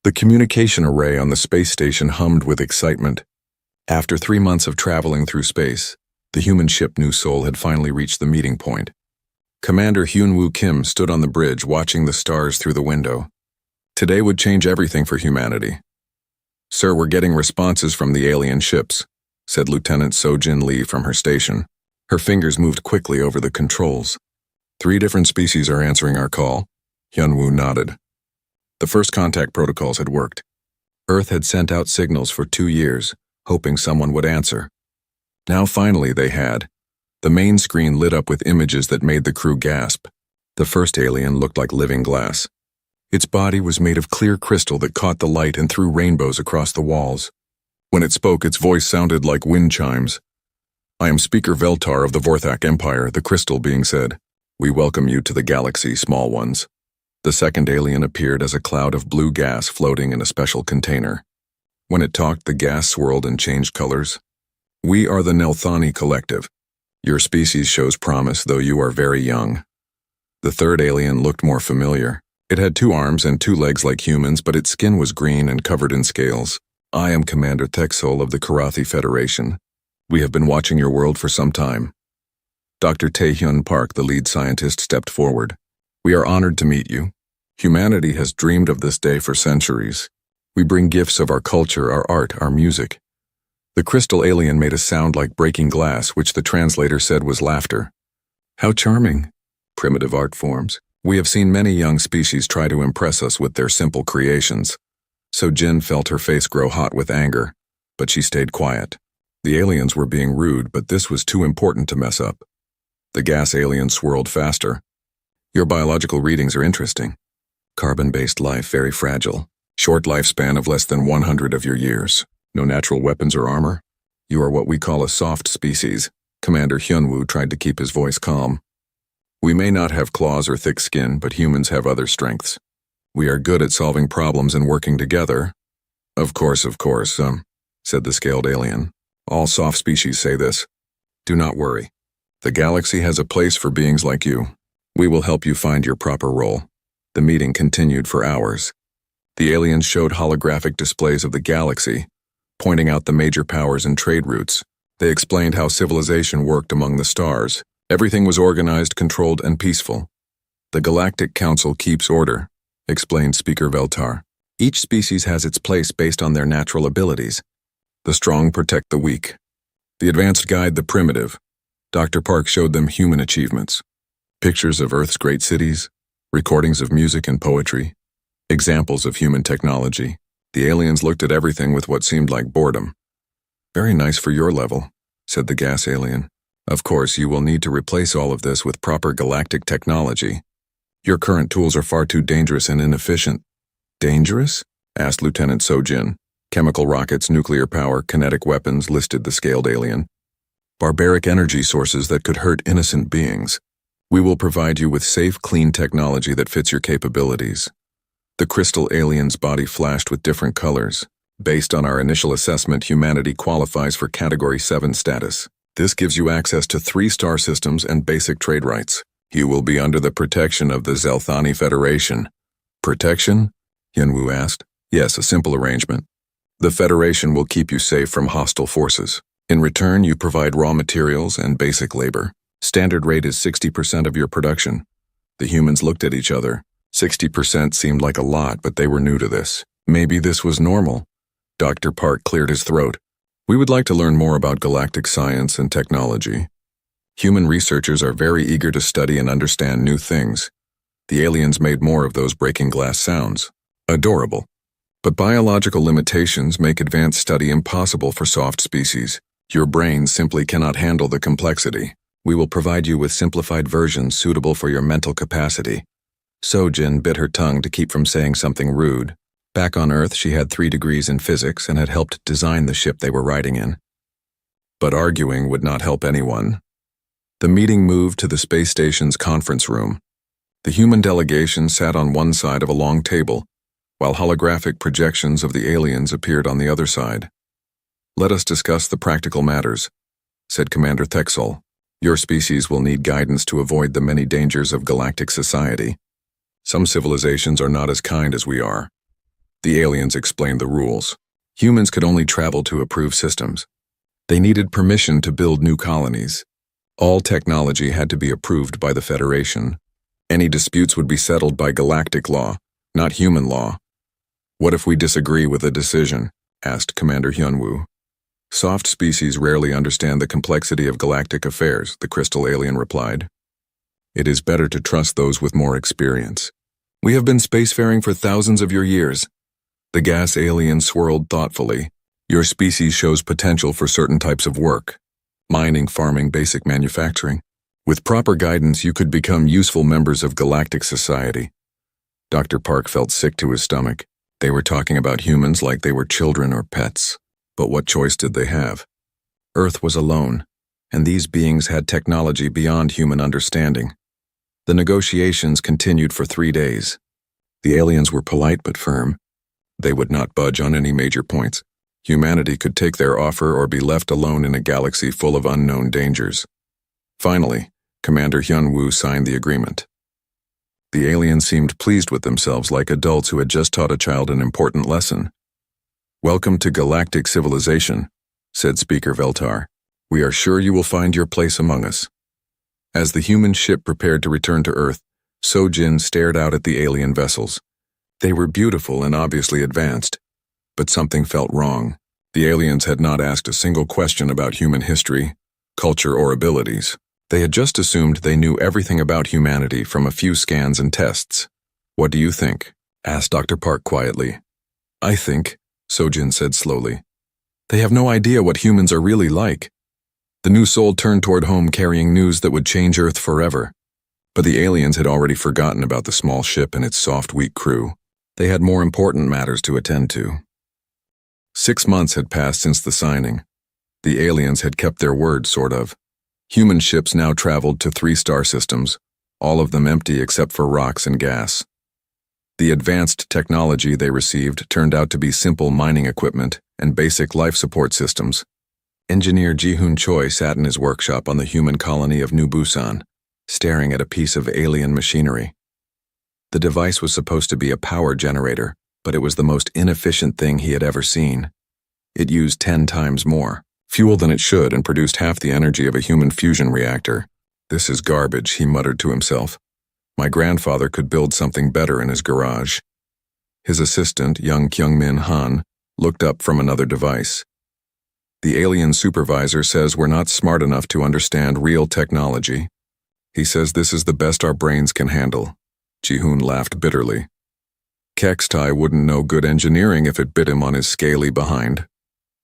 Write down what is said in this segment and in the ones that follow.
The communication array on the space station hummed with excitement. After 3 months of traveling through space, the human ship New Seoul had finally reached the meeting point. Commander Hyun-woo Kim stood on the bridge watching the stars through the window. Today would change everything for humanity. "Sir, we're getting responses from the alien ships," said Lieutenant So-Jin Lee from her station. Her fingers moved quickly over the controls. "3 different species are answering our call." Hyun-woo nodded. The first contact protocols had worked. Earth had sent out signals for 2 years, hoping someone would answer. Now finally they had. The main screen lit up with images that made the crew gasp. The first alien looked like living glass. Its body was made of clear crystal that caught the light and threw rainbows across the walls. When it spoke, its voice sounded like wind chimes. "I am Speaker Veltar of the Vorthak Empire," the crystal being said. "We welcome you to the galaxy, small ones." The second alien appeared as a cloud of blue gas floating in a special container. When it talked, the gas swirled and changed colors. "We are the Nelthani Collective. Your species shows promise, though you are very young." The third alien looked more familiar. It had 2 arms and 2 legs like humans, but its skin was green and covered in scales. "I am Commander Thexol of the Karathi Federation. We have been watching your world for some time." Dr. Taehyun Park, the lead scientist, stepped forward. "We are honored to meet you. Humanity has dreamed of this day for centuries. We bring gifts of our culture, our art, our music." The crystal alien made a sound like breaking glass, which the translator said was laughter. "How charming. Primitive art forms. We have seen many young species try to impress us with their simple creations." So Jin felt her face grow hot with anger, but she stayed quiet. The aliens were being rude, but this was too important to mess up. The gas alien swirled faster. "Your biological readings are interesting. Carbon-based life, very fragile. Short lifespan of less than 100 of your years. No natural weapons or armor. You are what we call a soft species." Commander Hyun-woo tried to keep his voice calm. "We may not have claws or thick skin, but humans have other strengths. We are good at solving problems and working together." Of course, said the scaled alien. "All soft species say this. Do not worry. The galaxy has a place for beings like you. We will help you find your proper role." The meeting continued for hours. The aliens showed holographic displays of the galaxy, pointing out the major powers and trade routes. They explained how civilization worked among the stars. Everything was organized, controlled, and peaceful. "The Galactic Council keeps order," explained Speaker Veltar. "Each species has its place based on their natural abilities. The strong protect the weak. The advanced guide the primitive." Dr. Park showed them human achievements. Pictures of Earth's great cities, recordings of music and poetry, examples of human technology. The aliens looked at everything with what seemed like boredom. "Very nice for your level," said the gas alien. "Of course, you will need to replace all of this with proper galactic technology. Your current tools are far too dangerous and inefficient." "Dangerous?" asked Lieutenant So-Jin. "Chemical rockets, nuclear power, kinetic weapons," listed the scaled alien. "Barbaric energy sources that could hurt innocent beings. We will provide you with safe, clean technology that fits your capabilities." The crystal alien's body flashed with different colors. "Based on our initial assessment, humanity qualifies for Category 7 status. This gives you access to 3 star systems and basic trade rights. You will be under the protection of the Zelthani Federation." "Protection?" Hyun-woo asked. "Yes, a simple arrangement. The Federation will keep you safe from hostile forces. In return, you provide raw materials and basic labor. Standard rate is 60% of your production." The humans looked at each other. 60% seemed like a lot, but they were new to this. Maybe this was normal. Dr. Park cleared his throat. "We would like to learn more about galactic science and technology. Human researchers are very eager to study and understand new things." The aliens made more of those breaking glass sounds. "Adorable. But biological limitations make advanced study impossible for soft species. Your brains simply cannot handle the complexity. We will provide you with simplified versions suitable for your mental capacity." So-Jin bit her tongue to keep from saying something rude. Back on Earth, she had 3 degrees in physics and had helped design the ship they were riding in. But arguing would not help anyone. The meeting moved to the space station's conference room. The human delegation sat on one side of a long table, while holographic projections of the aliens appeared on the other side. "Let us discuss the practical matters," said Commander Thexol. "Your species will need guidance to avoid the many dangers of galactic society. Some civilizations are not as kind as we are. The aliens explained the rules. Humans could only travel to approved systems. They needed permission to build new colonies. All technology had to be approved by the Federation. Any disputes would be settled by galactic law, not human law. "What if we disagree with a decision?" asked Commander Hyunwoo. "Soft species rarely understand the complexity of galactic affairs," the crystal alien replied. "It is better to trust those with more experience. We have been spacefaring for thousands of your years." The gas alien swirled thoughtfully. "Your species shows potential for certain types of work. Mining, farming, basic manufacturing. With proper guidance, you could become useful members of galactic society." Dr. Park felt sick to his stomach. They were talking about humans like they were children or pets. But what choice did they have? Earth was alone, and these beings had technology beyond human understanding. The negotiations continued for 3 days. The aliens were polite but firm. They would not budge on any major points. Humanity could take their offer or be left alone in a galaxy full of unknown dangers. Finally, Commander Hyunwoo signed the agreement. The aliens seemed pleased with themselves, like adults who had just taught a child an important lesson. "Welcome to galactic civilization," said Speaker Veltar. "We are sure you will find your place among us." As the human ship prepared to return to Earth, Sojin stared out at the alien vessels. They were beautiful and obviously advanced, but something felt wrong. The aliens had not asked a single question about human history, culture, or abilities. They had just assumed they knew everything about humanity from a few scans and tests. "What do you think?" asked Dr. Park quietly. "I think," Sojin said slowly, "they have no idea what humans are really like." The new soul turned toward home carrying news that would change Earth forever. But the aliens had already forgotten about the small ship and its soft, weak crew. They had more important matters to attend to. 6 months had passed since the signing. The aliens had kept their word, sort of. Human ships now traveled to 3 star systems, all of them empty except for rocks and gas. The advanced technology they received turned out to be simple mining equipment and basic life support systems. Engineer Ji-hoon Choi sat in his workshop on the human colony of New Busan, staring at a piece of alien machinery. The device was supposed to be a power generator, but it was the most inefficient thing he had ever seen. It used 10 times more fuel than it should and produced half the energy of a human fusion reactor. "This is garbage," he muttered to himself. "My grandfather could build something better in his garage." His assistant, young Kyung-min Han, looked up from another device. "The alien supervisor says we're not smart enough to understand real technology. He says this is the best our brains can handle." Ji-hoon laughed bitterly. "Kextai wouldn't know good engineering if it bit him on his scaly behind."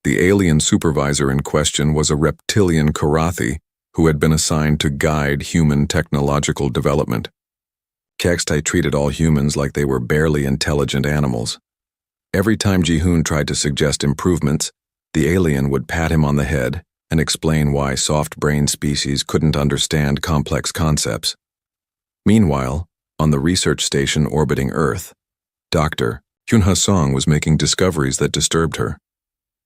The alien supervisor in question was a reptilian Karathi who had been assigned to guide human technological development. Kextai treated all humans like they were barely intelligent animals. Every time Ji-hoon tried to suggest improvements, the alien would pat him on the head and explain why soft-brained species couldn't understand complex concepts. Meanwhile, on the research station orbiting Earth, Dr. Hyun-ha Song was making discoveries that disturbed her.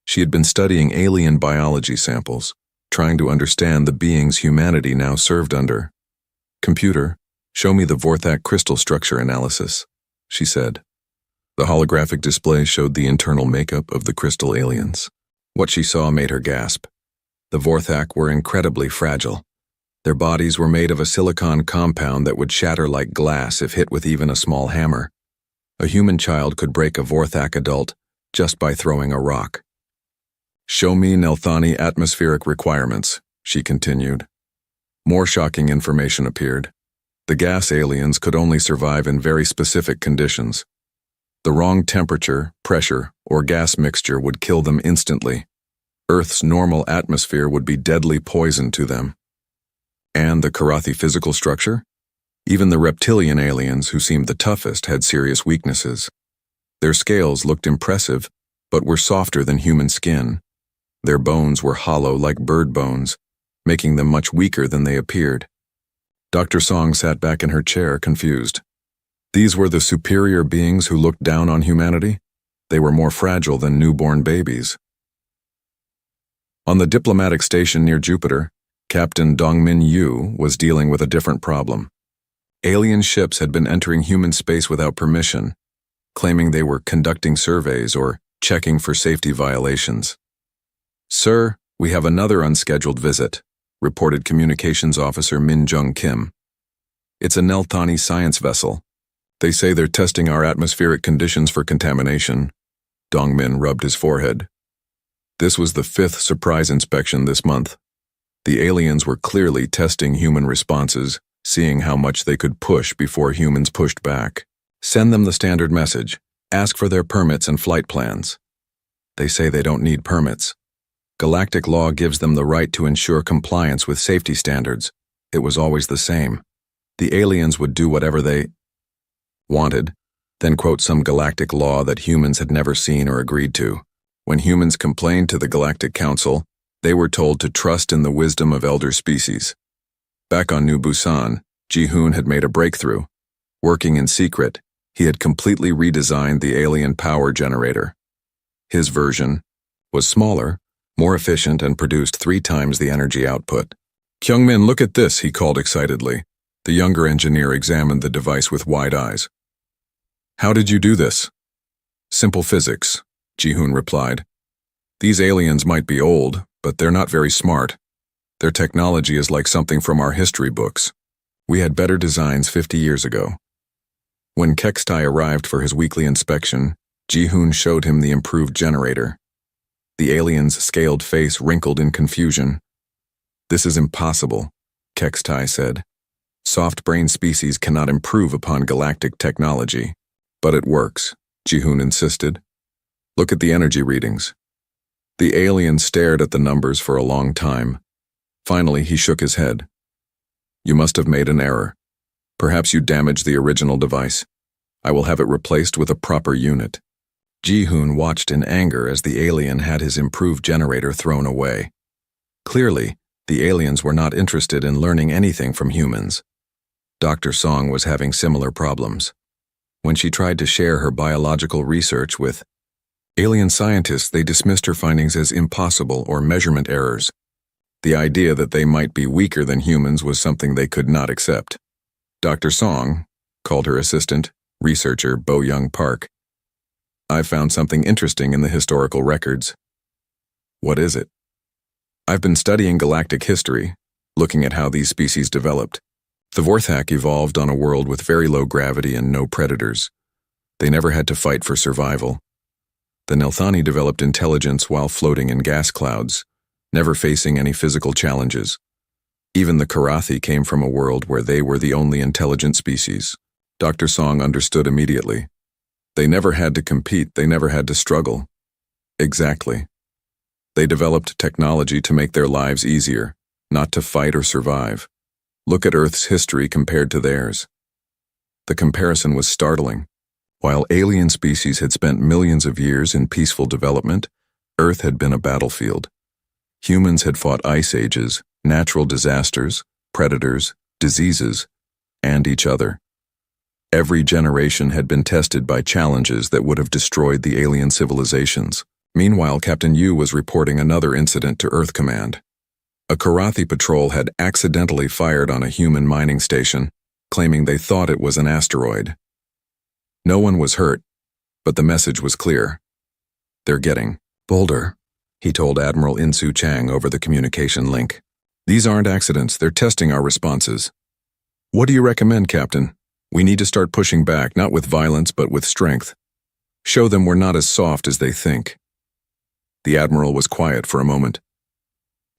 She had been studying alien biology samples, trying to understand the beings humanity now served under. "Computer, show me the Vorthak crystal structure analysis," she said. The holographic display showed the internal makeup of the crystal aliens. What she saw made her gasp. The Vorthak were incredibly fragile. Their bodies were made of a silicon compound that would shatter like glass if hit with even a small hammer. A human child could break a Vorthak adult just by throwing a rock. "Show me Nelthani atmospheric requirements," she continued. More shocking information appeared. The gas aliens could only survive in very specific conditions. The wrong temperature, pressure, or gas mixture would kill them instantly. Earth's normal atmosphere would be deadly poison to them. And the Karathi physical structure? Even the reptilian aliens, who seemed the toughest, had serious weaknesses. Their scales looked impressive, but were softer than human skin. Their bones were hollow like bird bones, making them much weaker than they appeared. Dr. Song sat back in her chair, confused. These were the superior beings who looked down on humanity? They were more fragile than newborn babies. On the diplomatic station near Jupiter, Captain Dongmin Yu was dealing with a different problem. Alien ships had been entering human space without permission. claiming they were conducting surveys or checking for safety violations. "Sir, we have another unscheduled visit," reported Communications Officer Min Jung Kim. "It's a Nelthani science vessel. They say they're testing our atmospheric conditions for contamination." Dong Min rubbed his forehead. This was the 5th surprise inspection this month. The aliens were clearly testing human responses, seeing how much they could push before humans pushed back. "Send them the standard message. Ask for their permits and flight plans." They say they don't need permits. Galactic law gives them the right to ensure compliance with safety standards. It was always the same. The aliens would do whatever they wanted, then quote some galactic law that humans had never seen or agreed to. When humans complained to the Galactic Council, they were told to trust in the wisdom of elder species. Back on New Busan, Ji-hoon had made a breakthrough. Working in secret, he had completely redesigned the alien power generator. His version was smaller, more efficient, and produced 3 times the energy output. "Kyungmin, look at this," he called excitedly. The younger engineer examined the device with wide eyes. "How did you do this?" "Simple physics," Ji-hoon replied. "These aliens might be old, but they're not very smart. Their technology is like something from our history books. We had better designs 50 years ago." When Kextai arrived for his weekly inspection, Ji-hoon showed him the improved generator. The alien's scaled face wrinkled in confusion. "This is impossible," Kextai said. "Soft-brain species cannot improve upon galactic technology." "But it works," Ji-hoon insisted. "Look at the energy readings." The alien stared at the numbers for a long time. Finally, he shook his head. "You must have made an error. Perhaps you damaged the original device. I will have it replaced with a proper unit." Ji-hoon watched in anger as the alien had his improved generator thrown away. Clearly, the aliens were not interested in learning anything from humans. Dr. Song was having similar problems. When she tried to share her biological research with alien scientists, they dismissed her findings as impossible or measurement errors. The idea that they might be weaker than humans was something they could not accept. Dr. Song called her assistant, researcher Bo Young Park. "I've found something interesting in the historical records." "What is it?" "I've been studying galactic history, looking at how these species developed. The Vorthak evolved on a world with very low gravity and no predators. They never had to fight for survival. The Nelthani developed intelligence while floating in gas clouds, never facing any physical challenges. Even the Karathi came from a world where they were the only intelligent species." Dr. Song understood immediately. They never had to compete, they never had to struggle. Exactly. They developed technology to make their lives easier, not to fight or survive. Look at Earth's history compared to theirs. The comparison was startling. While alien species had spent millions of years in peaceful development, Earth had been a battlefield. Humans had fought ice ages, natural disasters, predators, diseases, and each other. Every generation had been tested by challenges that would have destroyed the alien civilizations. Meanwhile, Captain Yu was reporting another incident to Earth Command. A Karathi patrol had accidentally fired on a human mining station, claiming they thought it was an asteroid. No one was hurt, but the message was clear. "They're getting bolder," he told Admiral Insu Chang over the communication link. "These aren't accidents, they're testing our responses." "What do you recommend, Captain?" "We need to start pushing back, not with violence, but with strength. Show them we're not as soft as they think." The Admiral was quiet for a moment.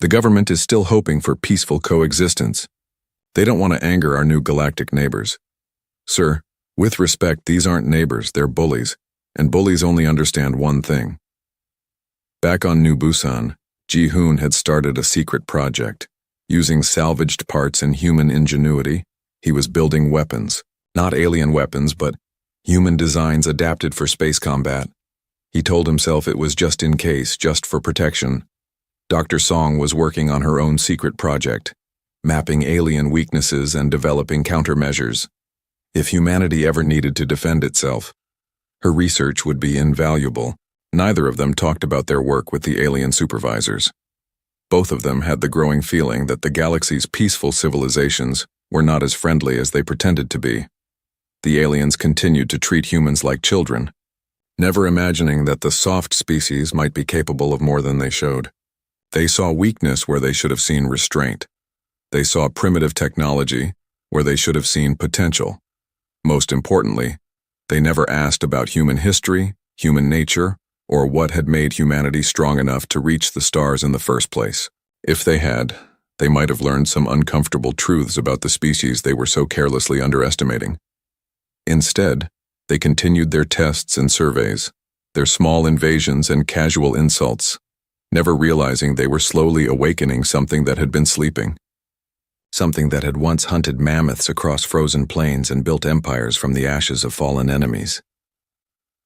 "The government is still hoping for peaceful coexistence. They don't want to anger our new galactic neighbors. Sir, with respect, these aren't neighbors, they're bullies, and bullies only understand one thing." Back on New Busan, Ji-hoon had started a secret project. Using salvaged parts and human ingenuity, he was building weapons. Not alien weapons, but human designs adapted for space combat. He told himself it was just in case, just for protection. Dr. Song was working on her own secret project, mapping alien weaknesses and developing countermeasures. If humanity ever needed to defend itself, her research would be invaluable. Neither of them talked about their work with the alien supervisors. Both of them had the growing feeling that the galaxy's peaceful civilizations were not as friendly as they pretended to be. The aliens continued to treat humans like children, never imagining that the soft species might be capable of more than they showed. They saw weakness where they should have seen restraint. They saw primitive technology where they should have seen potential. Most importantly, they never asked about human history, human nature, or what had made humanity strong enough to reach the stars in the first place. If they had, they might have learned some uncomfortable truths about the species they were so carelessly underestimating. Instead, they continued their tests and surveys, their small invasions and casual insults, never realizing they were slowly awakening something that had been sleeping. Something that had once hunted mammoths across frozen plains and built empires from the ashes of fallen enemies.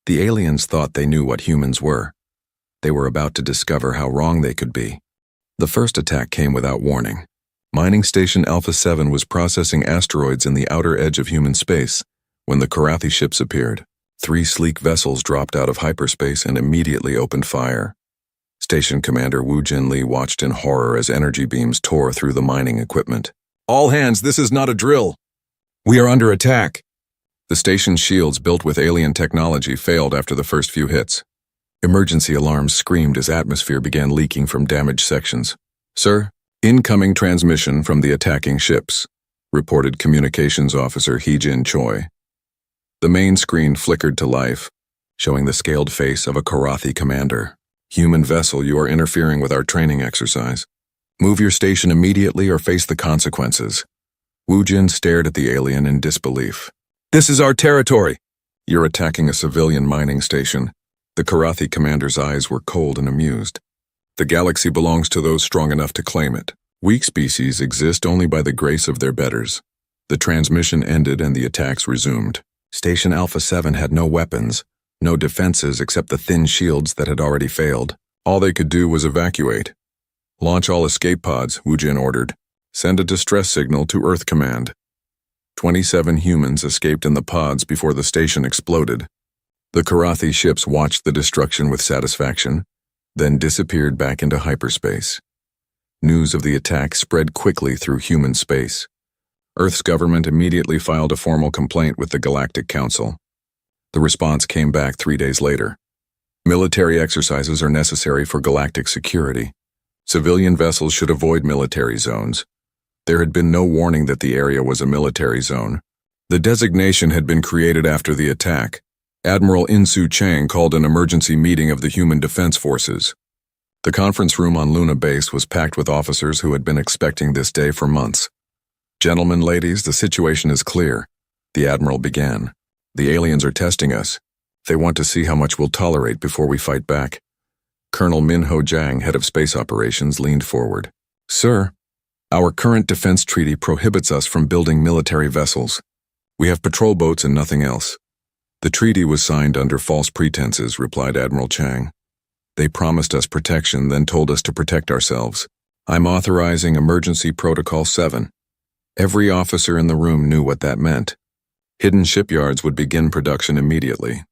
The aliens thought they knew what humans were. They were about to discover how wrong they could be. The first attack came without warning. Mining Station Alpha 7 was processing asteroids in the outer edge of human space when the Karathi ships appeared. 3 sleek vessels dropped out of hyperspace and immediately opened fire. Station Commander Wu Jinli watched in horror as energy beams tore through the mining equipment. "All hands, this is not a drill. We are under attack." The station's shields built with alien technology failed after the first few hits. Emergency alarms screamed as atmosphere began leaking from damaged sections. "Sir, incoming transmission from the attacking ships," reported Communications Officer Hee-Jin Choi. The main screen flickered to life, showing the scaled face of a Karathi commander. "Human vessel, you are interfering with our training exercise. Move your station immediately or face the consequences." Wu Jin stared at the alien in disbelief. "This is our territory." "You're attacking a civilian mining station." The Karathi commander's eyes were cold and amused. "The galaxy belongs to those strong enough to claim it. Weak species exist only by the grace of their betters." The transmission ended and the attacks resumed. Station Alpha 7 had no weapons, no defenses except the thin shields that had already failed. All they could do was evacuate. "Launch all escape pods," Wu Jin ordered. "Send a distress signal to Earth Command." 27 humans escaped in the pods before the station exploded. The Karathi ships watched the destruction with satisfaction, then disappeared back into hyperspace. News of the attack spread quickly through human space. Earth's government immediately filed a formal complaint with the Galactic Council. The response came back 3 days later. "Military exercises are necessary for galactic security. Civilian vessels should avoid military zones." There had been no warning that the area was a military zone. The designation had been created after the attack. Admiral Insu Chang called an emergency meeting of the Human Defense Forces. The conference room on Luna Base was packed with officers who had been expecting this day for months. "Gentlemen, ladies, the situation is clear," the Admiral began. "The aliens are testing us. They want to see how much we'll tolerate before we fight back." Colonel Min Ho Jang, head of space operations, leaned forward. "Sir, our current defense treaty prohibits us from building military vessels. We have patrol boats and nothing else." "The treaty was signed under false pretenses," replied Admiral Chang. "They promised us protection, then told us to protect ourselves. I'm authorizing Emergency Protocol 7. Every officer in the room knew what that meant. Hidden shipyards would begin production immediately.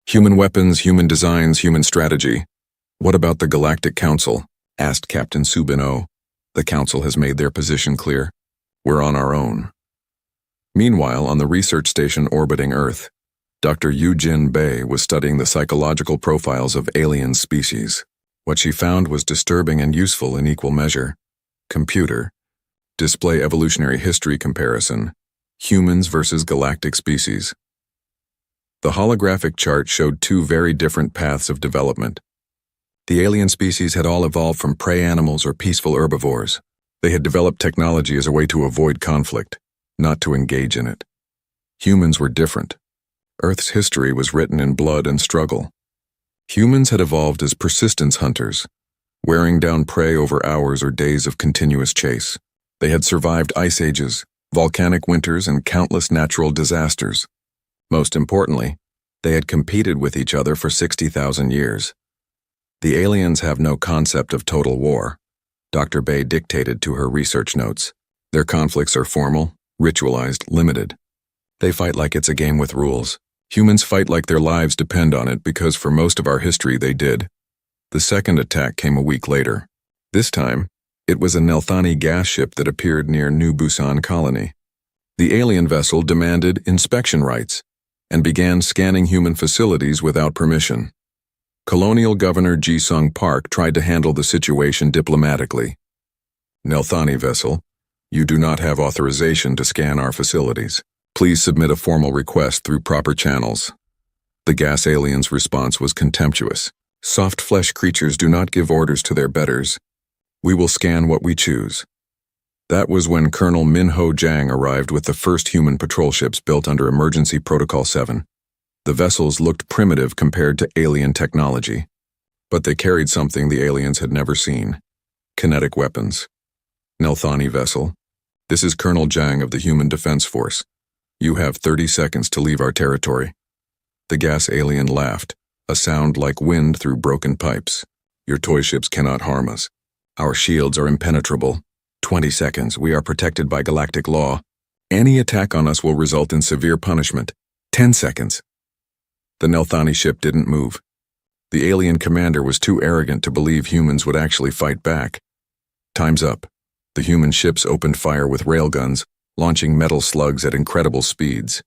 Human weapons, human designs, human strategy. "What about the Galactic Council?" asked Captain Subin-O. "The Council has made their position clear. We're on our own." Meanwhile, on the research station orbiting Earth, Dr. Yu-Jin Bei was studying the psychological profiles of alien species. What she found was disturbing and useful in equal measure. Computer. Display evolutionary history comparison. Humans versus galactic species. The holographic chart showed 2 very different paths of development. The alien species had all evolved from prey animals or peaceful herbivores. They had developed technology as a way to avoid conflict, not to engage in it. Humans were different. Earth's history was written in blood and struggle. Humans had evolved as persistence hunters, wearing down prey over hours or days of continuous chase. They had survived ice ages, volcanic winters, and countless natural disasters. Most importantly, they had competed with each other for 60,000 years. "The aliens have no concept of total war," Dr. Bei dictated to her research notes. "Their conflicts are formal, ritualized, limited. They fight like it's a game with rules. Humans fight like their lives depend on it because for most of our history they did." The second attack came a week later. This time, it was a Nelthani gas ship that appeared near New Busan Colony. The alien vessel demanded inspection rights and began scanning human facilities without permission. Colonial Governor Ji-Sung Park tried to handle the situation diplomatically. Nelthani vessel, you do not have authorization to scan our facilities. Please submit a formal request through proper channels. The gas alien's response was contemptuous. Soft flesh creatures do not give orders to their betters. We will scan what we choose. That was when Colonel Min-Ho Jang arrived with the first human patrol ships built under Emergency Protocol 7. The vessels looked primitive compared to alien technology, but they carried something the aliens had never seen: kinetic weapons. Nelthani vessel, this is Colonel Jang of the Human Defense Force. You have 30 seconds to leave our territory. The gas alien laughed, a sound like wind through broken pipes. Your toy ships cannot harm us. Our shields are impenetrable. 20 seconds, we are protected by galactic law. Any attack on us will result in severe punishment. 10 seconds. The Nelthani ship didn't move. The alien commander was too arrogant to believe humans would actually fight back. Time's up. The human ships opened fire with railguns, launching metal slugs at incredible speeds.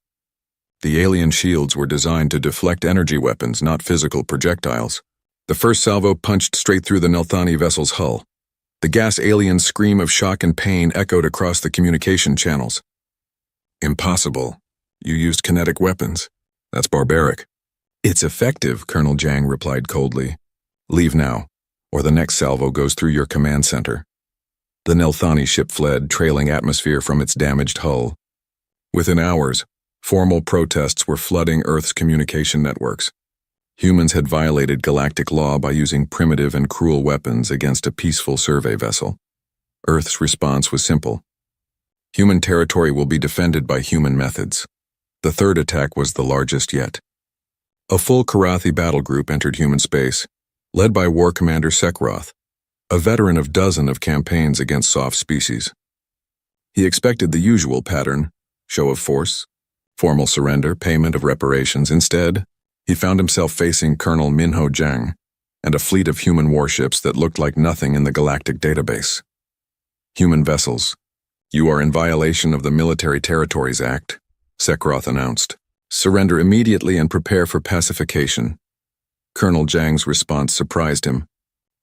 The alien shields were designed to deflect energy weapons, not physical projectiles. The first salvo punched straight through the Nelthani vessel's hull. The gas alien's scream of shock and pain echoed across the communication channels. Impossible. You used kinetic weapons. That's barbaric. It's effective, Colonel Jang replied coldly. Leave now, or the next salvo goes through your command center. The Nelthani ship fled, trailing atmosphere from its damaged hull. Within hours, formal protests were flooding Earth's communication networks. Humans had violated galactic law by using primitive and cruel weapons against a peaceful survey vessel. Earth's response was simple. Human territory will be defended by human methods. The third attack was the largest yet. A full Karathi battle group entered human space, led by War Commander Sekroth, a veteran of dozens of campaigns against soft species. He expected the usual pattern: show of force, formal surrender, payment of reparations. Instead, he found himself facing Colonel Min-Ho Jang and a fleet of human warships that looked like nothing in the galactic database. Human vessels, you are in violation of the Military Territories Act, Sekroth announced. Surrender immediately and prepare for pacification. Colonel Jang's response surprised him.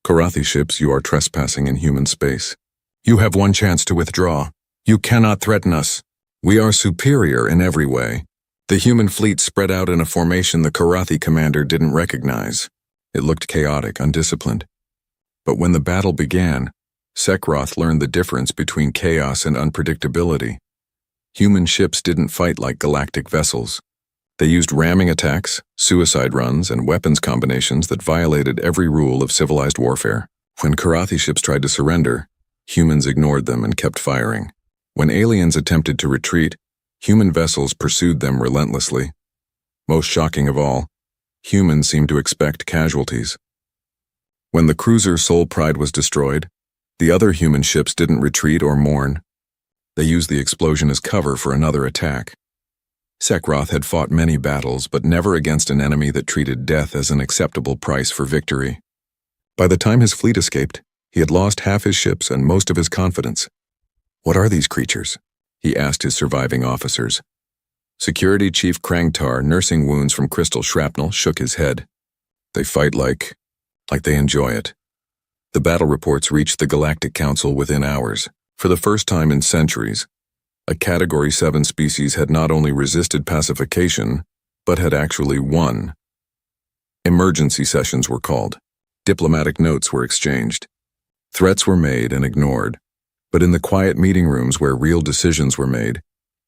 Karathi ships, you are trespassing in human space. You have one chance to withdraw. You cannot threaten us. We are superior in every way. The human fleet spread out in a formation the Karathi commander didn't recognize. It looked chaotic, undisciplined. But when the battle began, Sekroth learned the difference between chaos and unpredictability. Human ships didn't fight like galactic vessels. They used ramming attacks, suicide runs, and weapons combinations that violated every rule of civilized warfare. When Karathi ships tried to surrender, humans ignored them and kept firing. When aliens attempted to retreat, human vessels pursued them relentlessly. Most shocking of all, humans seemed to expect casualties. When the cruiser Soul Pride was destroyed, the other human ships didn't retreat or mourn. They used the explosion as cover for another attack. Sekroth had fought many battles, but never against an enemy that treated death as an acceptable price for victory. By the time his fleet escaped, he had lost half his ships and most of his confidence. What are these creatures? He asked his surviving officers. Security Chief Krangtar, nursing wounds from crystal shrapnel, shook his head. They fight like they enjoy it. The battle reports reached the Galactic Council within hours. For the first time in centuries, a Category 7 species had not only resisted pacification, but had actually won. Emergency sessions were called. Diplomatic notes were exchanged. Threats were made and ignored. But in the quiet meeting rooms where real decisions were made,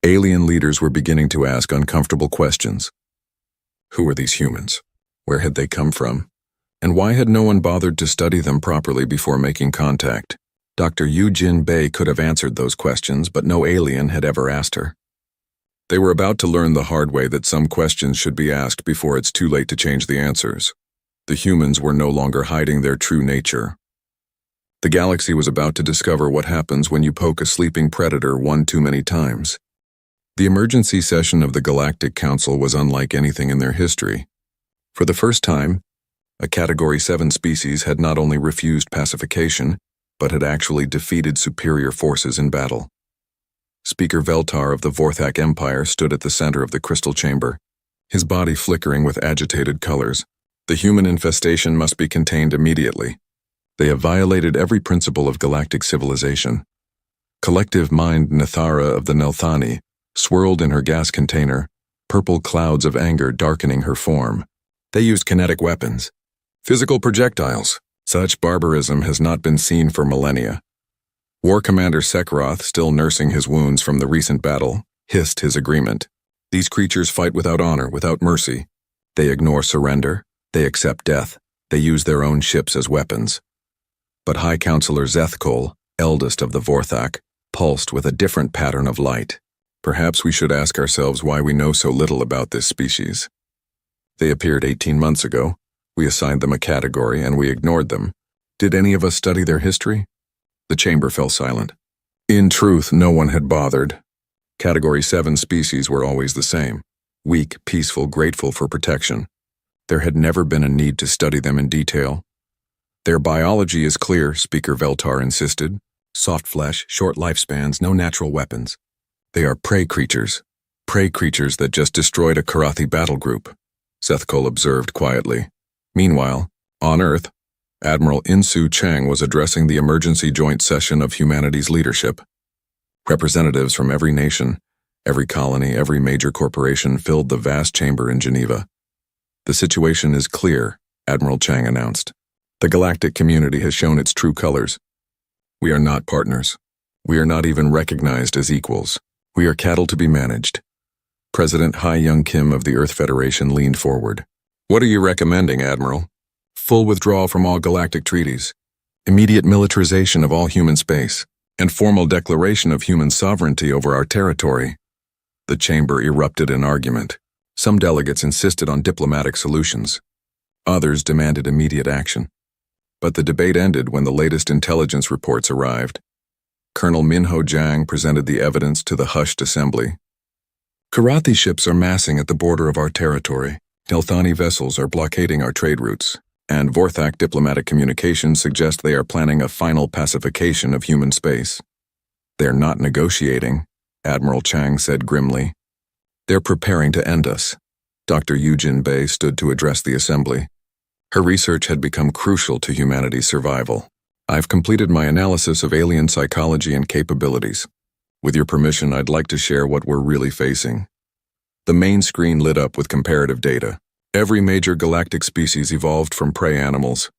alien leaders were beginning to ask uncomfortable questions. Who were these humans? Where had they come from? And why had no one bothered to study them properly before making contact? Dr. Yu-Jin Bei could have answered those questions, but no alien had ever asked her. They were about to learn the hard way that some questions should be asked before it's too late to change the answers. The humans were no longer hiding their true nature. The galaxy was about to discover what happens when you poke a sleeping predator one too many times. The emergency session of the Galactic Council was unlike anything in their history. For the first time, a Category 7 species had not only refused pacification, but had actually defeated superior forces in battle. Speaker Veltar of the Vorthak Empire stood at the center of the crystal chamber, his body flickering with agitated colors. The human infestation must be contained immediately. They have violated every principle of galactic civilization. Collective mind Nithara of the Nelthani swirled in her gas container, purple clouds of anger darkening her form. They used kinetic weapons, physical projectiles. Such barbarism has not been seen for millennia. War Commander Sekroth, still nursing his wounds from the recent battle, hissed his agreement. These creatures fight without honor, without mercy. They ignore surrender. They accept death. They use their own ships as weapons. But High Counselor Zethkol, eldest of the Vorthak, pulsed with a different pattern of light. Perhaps we should ask ourselves why we know so little about this species. They appeared 18 months ago. We assigned them a category and we ignored them. Did any of us study their history? The chamber fell silent. In truth, no one had bothered. Category 7 species were always the same. Weak, peaceful, grateful for protection. There had never been a need to study them in detail. Their biology is clear, Speaker Veltar insisted. Soft flesh, short lifespans, no natural weapons. They are prey creatures that just destroyed a Karathi battle group, Zethkol observed quietly. Meanwhile, on Earth, Admiral Insu Chang was addressing the emergency joint session of humanity's leadership. Representatives from every nation, every colony, every major corporation filled the vast chamber in Geneva. The situation is clear, Admiral Chang announced. The galactic community has shown its true colors. We are not partners. We are not even recognized as equals. We are cattle to be managed. President Hai Young Kim of the Earth Federation leaned forward. What are you recommending, Admiral? Full withdrawal from all galactic treaties, immediate militarization of all human space, and formal declaration of human sovereignty over our territory. The chamber erupted in argument. Some delegates insisted on diplomatic solutions. Others demanded immediate action. But the debate ended when the latest intelligence reports arrived. Colonel Minho Jiang presented the evidence to the hushed assembly. Karathi ships are massing at the border of our territory. Nelthani vessels are blockading our trade routes, and Vorthak diplomatic communications suggest they are planning a final pacification of human space. They're not negotiating, Admiral Chang said grimly. They're preparing to end us. Dr. Yujin Bei stood to address the assembly. Her research had become crucial to humanity's survival. I've completed my analysis of alien psychology and capabilities. With your permission, I'd like to share what we're really facing. The main screen lit up with comparative data. Every major galactic species evolved from prey animals.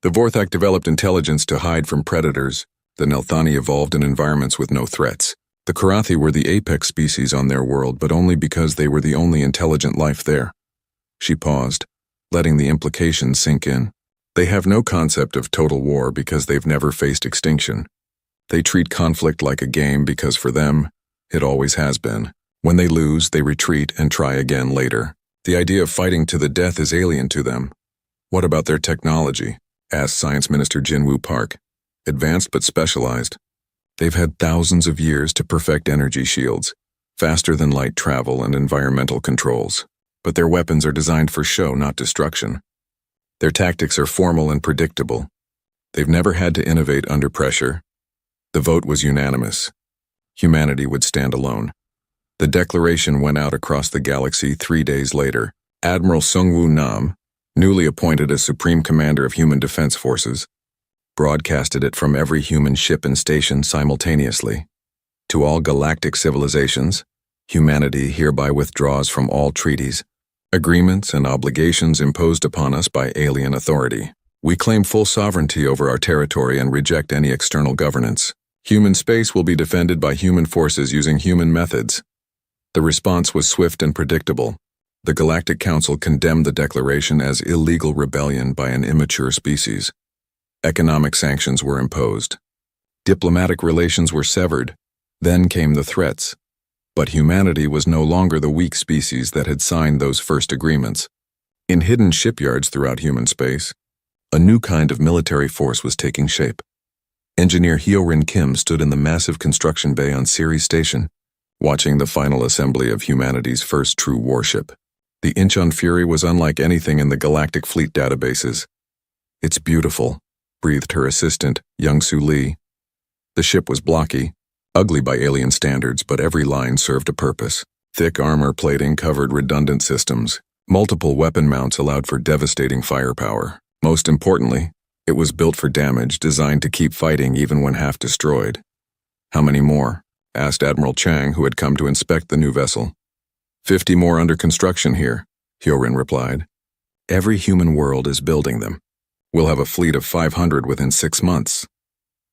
The Vorthak developed intelligence to hide from predators. The Nelthani evolved in environments with no threats. The Karathi were the apex species on their world, but only because they were the only intelligent life there. She paused, letting the implications sink in. They have no concept of total war because they've never faced extinction. They treat conflict like a game because for them, it always has been. When they lose, they retreat and try again later. The idea of fighting to the death is alien to them. What about their technology? Asked Science Minister Jinwoo Park. Advanced but specialized. They've had thousands of years to perfect energy shields, faster than light travel and environmental controls. But their weapons are designed for show, not destruction. Their tactics are formal and predictable. They've never had to innovate under pressure. The vote was unanimous. Humanity would stand alone. The declaration went out across the galaxy 3 days later. Admiral Sungwoo Nam, newly appointed as Supreme Commander of Human Defense Forces, broadcasted it from every human ship and station simultaneously. To all galactic civilizations, humanity hereby withdraws from all treaties, agreements, and obligations imposed upon us by alien authority. We claim full sovereignty over our territory and reject any external governance. Human space will be defended by human forces using human methods. The response was swift and predictable. The Galactic Council condemned the declaration as illegal rebellion by an immature species. Economic sanctions were imposed. Diplomatic relations were severed. Then came the threats. But humanity was no longer the weak species that had signed those first agreements. In hidden shipyards throughout human space, a new kind of military force was taking shape. Engineer Hyorin Kim stood in the massive construction bay on Ceres Station, watching the final assembly of humanity's first true warship. The Incheon Fury was unlike anything in the Galactic Fleet databases. "It's beautiful," breathed her assistant, Young-Soo Lee. The ship was blocky, Ugly by alien standards, but every line served a purpose. Thick armor plating covered redundant systems. Multiple weapon mounts allowed for devastating firepower. Most importantly, it was built for damage, designed to keep fighting even when half destroyed. "How many more?" asked Admiral Chang, who had come to inspect the new vessel. 50 more under construction here," Hyorin replied. "Every human world is building them. We'll have a fleet of 500 within 6 months."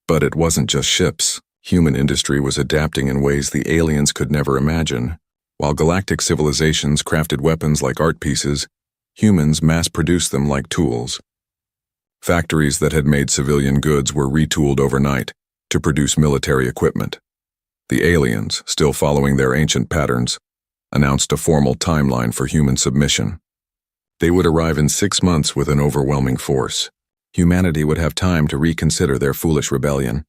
But it wasn't just ships. Human industry was adapting in ways the aliens could never imagine. While galactic civilizations crafted weapons like art pieces, humans mass-produced them like tools. Factories that had made civilian goods were retooled overnight to produce military equipment. The aliens, still following their ancient patterns, announced a formal timeline for human submission. They would arrive in 6 months with an overwhelming force. Humanity would have time to reconsider their foolish rebellion.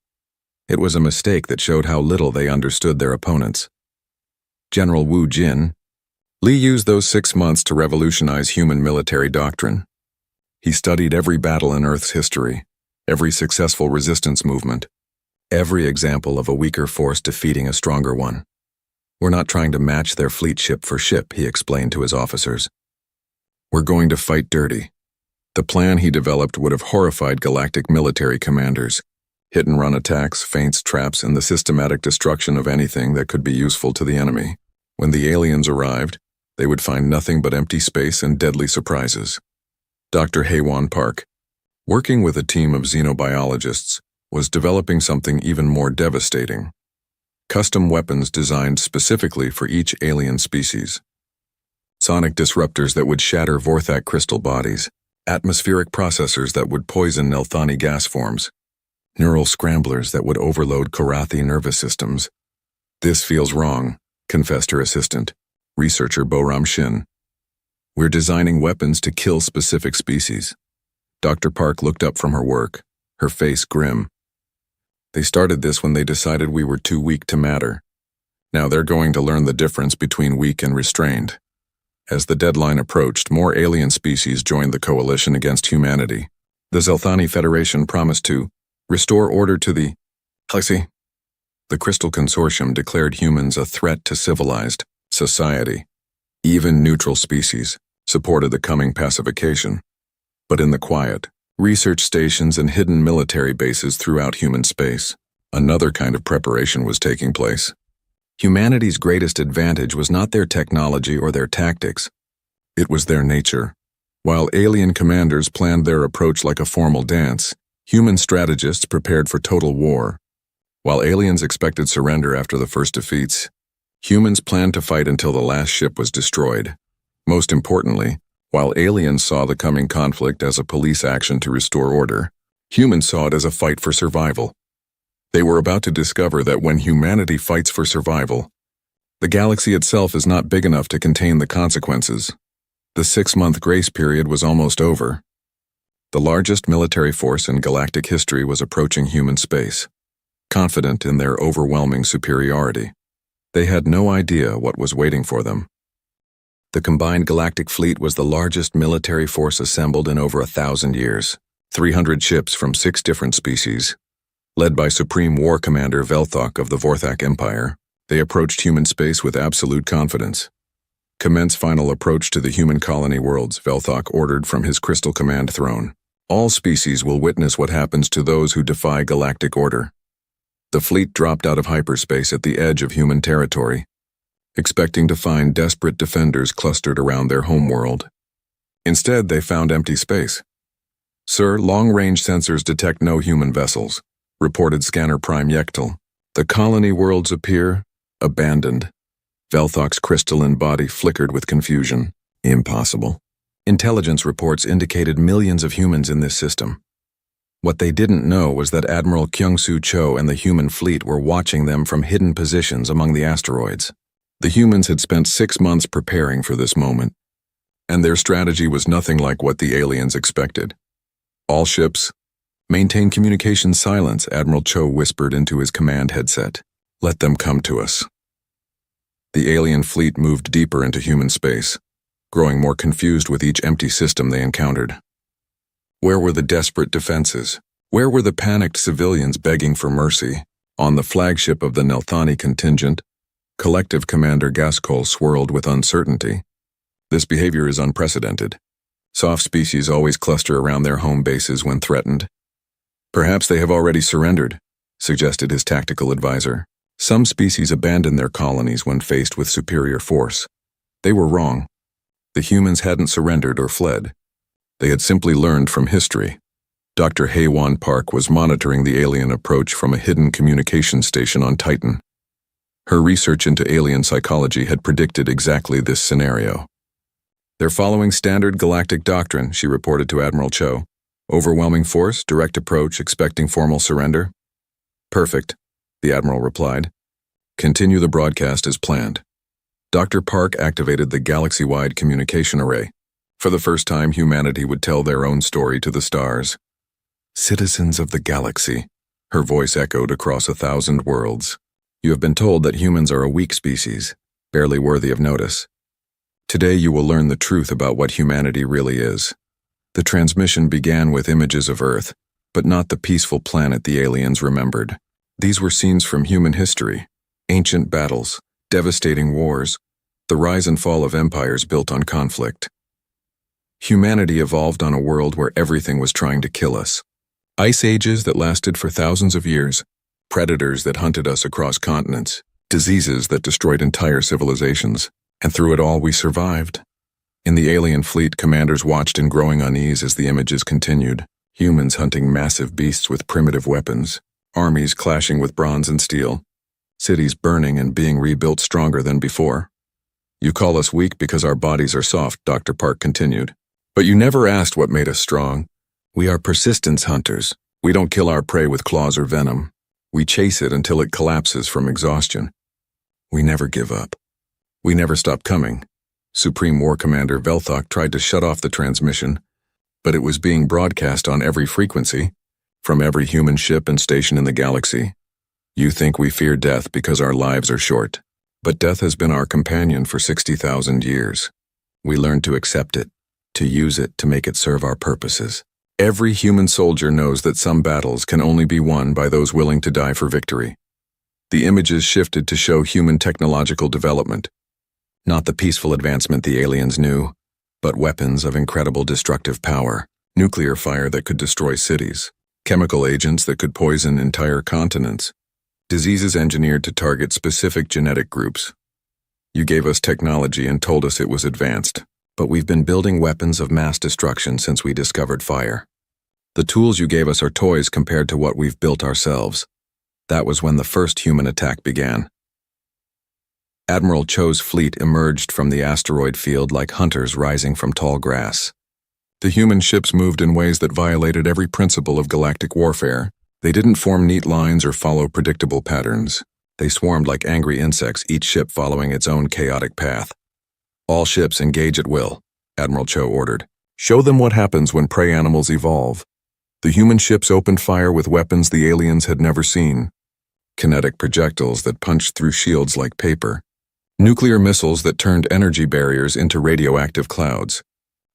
It was a mistake that showed how little they understood their opponents. General Wu Jin. Li used those 6 months to revolutionize human military doctrine. He studied every battle in Earth's history, every successful resistance movement, every example of a weaker force defeating a stronger one. "We're not trying to match their fleet ship for ship," he explained to his officers. "We're going to fight dirty." The plan he developed would have horrified galactic military commanders. Hit-and-run attacks, feints, traps, and the systematic destruction of anything that could be useful to the enemy. When the aliens arrived, they would find nothing but empty space and deadly surprises. Dr. Haewon Park, working with a team of xenobiologists, was developing something even more devastating. Custom weapons designed specifically for each alien species. Sonic disruptors that would shatter Vorthak crystal bodies, atmospheric processors that would poison Nelthani gas forms, neural scramblers that would overload Korathi nervous systems. "This feels wrong," confessed her assistant, researcher Boram Shin. "We're designing weapons to kill specific species." Dr. Park looked up from her work, her face grim. "They started this when they decided we were too weak to matter. Now they're going to learn the difference between weak and restrained." As the deadline approached, more alien species joined the coalition against humanity. The Zelthani Federation promised to restore order to the Galaxy. The Crystal Consortium declared humans a threat to civilized society. Even neutral species supported the coming pacification. But in the quiet, research stations and hidden military bases throughout human space, another kind of preparation was taking place. Humanity's greatest advantage was not their technology or their tactics. It was their nature. While alien commanders planned their approach like a formal dance, human strategists prepared for total war. While aliens expected surrender after the first defeats, humans planned to fight until the last ship was destroyed. Most importantly, while aliens saw the coming conflict as a police action to restore order, humans saw it as a fight for survival. They were about to discover that when humanity fights for survival, the galaxy itself is not big enough to contain the consequences. The 6-month grace period was almost over. The largest military force in galactic history was approaching human space, confident in their overwhelming superiority. They had no idea what was waiting for them. The combined galactic fleet was the largest military force assembled in over 1,000 years. 300 ships from 6 different species. Led by Supreme War Commander Velthok of the Vorthak Empire, they approached human space with absolute confidence. "Commence final approach to the human colony worlds," Velthok ordered from his Crystal Command throne. "All species will witness what happens to those who defy galactic order." The fleet dropped out of hyperspace at the edge of human territory, expecting to find desperate defenders clustered around their homeworld. Instead, they found empty space. "Sir, long-range sensors detect no human vessels," reported Scanner Prime Yektel. "The colony worlds appear abandoned." Velthok's crystalline body flickered with confusion. "Impossible. Intelligence reports indicated millions of humans in this system." What they didn't know was that Admiral Kyung-Soo Cho and the human fleet were watching them from hidden positions among the asteroids. The humans had spent 6 months preparing for this moment, and their strategy was nothing like what the aliens expected. "All ships, maintain communication silence," Admiral Cho whispered into his command headset. "Let them come to us." The alien fleet moved deeper into human space, growing more confused with each empty system they encountered. Where were the desperate defenses? Where were the panicked civilians begging for mercy? On the flagship of the Nelthani contingent, Collective Commander Gaskell swirled with uncertainty. This behavior is unprecedented. Soft species always cluster around their home bases when threatened. Perhaps they have already surrendered, suggested his tactical advisor. Some species abandon their colonies when faced with superior force. They were wrong. The humans hadn't surrendered or fled. They had simply learned from history. Dr. Haywan Park was monitoring the alien approach from a hidden communication station on Titan. Her research into alien psychology had predicted exactly this scenario. They're following standard galactic doctrine, she reported to Admiral Cho. Overwhelming force, direct approach, expecting formal surrender. Perfect, the Admiral replied. Continue the broadcast as planned. Dr. Park activated the galaxy-wide communication array. For the first time, humanity would tell their own story to the stars. Citizens of the galaxy, her voice echoed across 1,000 worlds. You have been told that humans are a weak species, barely worthy of notice. Today you will learn the truth about what humanity really is. The transmission began with images of Earth, but not the peaceful planet the aliens remembered. These were scenes from human history, ancient battles, devastating wars, the rise and fall of empires built on conflict. Humanity evolved on a world where everything was trying to kill us. Ice ages that lasted for thousands of years, predators that hunted us across continents, diseases that destroyed entire civilizations, and through it all we survived. In the alien fleet, commanders watched in growing unease as the images continued, humans hunting massive beasts with primitive weapons, armies clashing with bronze and steel, cities burning and being rebuilt stronger than before. You call us weak because our bodies are soft, Dr. Park continued. But you never asked what made us strong. We are persistence hunters. We don't kill our prey with claws or venom. We chase it until it collapses from exhaustion. We never give up. We never stop coming. Supreme War Commander Velthok tried to shut off the transmission, but it was being broadcast on every frequency, from every human ship and station in the galaxy. You think we fear death because our lives are short, but death has been our companion for 60,000 years. We learned to accept it, to use it to make it serve our purposes. Every human soldier knows that some battles can only be won by those willing to die for victory. The images shifted to show human technological development. Not the peaceful advancement the aliens knew, but weapons of incredible destructive power, nuclear fire that could destroy cities, chemical agents that could poison entire continents, diseases engineered to target specific genetic groups. You gave us technology and told us it was advanced, but we've been building weapons of mass destruction since we discovered fire. The tools you gave us are toys compared to what we've built ourselves. That was when the first human attack began. Admiral Cho's fleet emerged from the asteroid field like hunters rising from tall grass. The human ships moved in ways that violated every principle of galactic warfare. They didn't form neat lines or follow predictable patterns. They swarmed like angry insects, each ship following its own chaotic path. All ships engage at will, Admiral Cho ordered. Show them what happens when prey animals evolve. The human ships opened fire with weapons the aliens had never seen. Kinetic projectiles that punched through shields like paper. Nuclear missiles that turned energy barriers into radioactive clouds.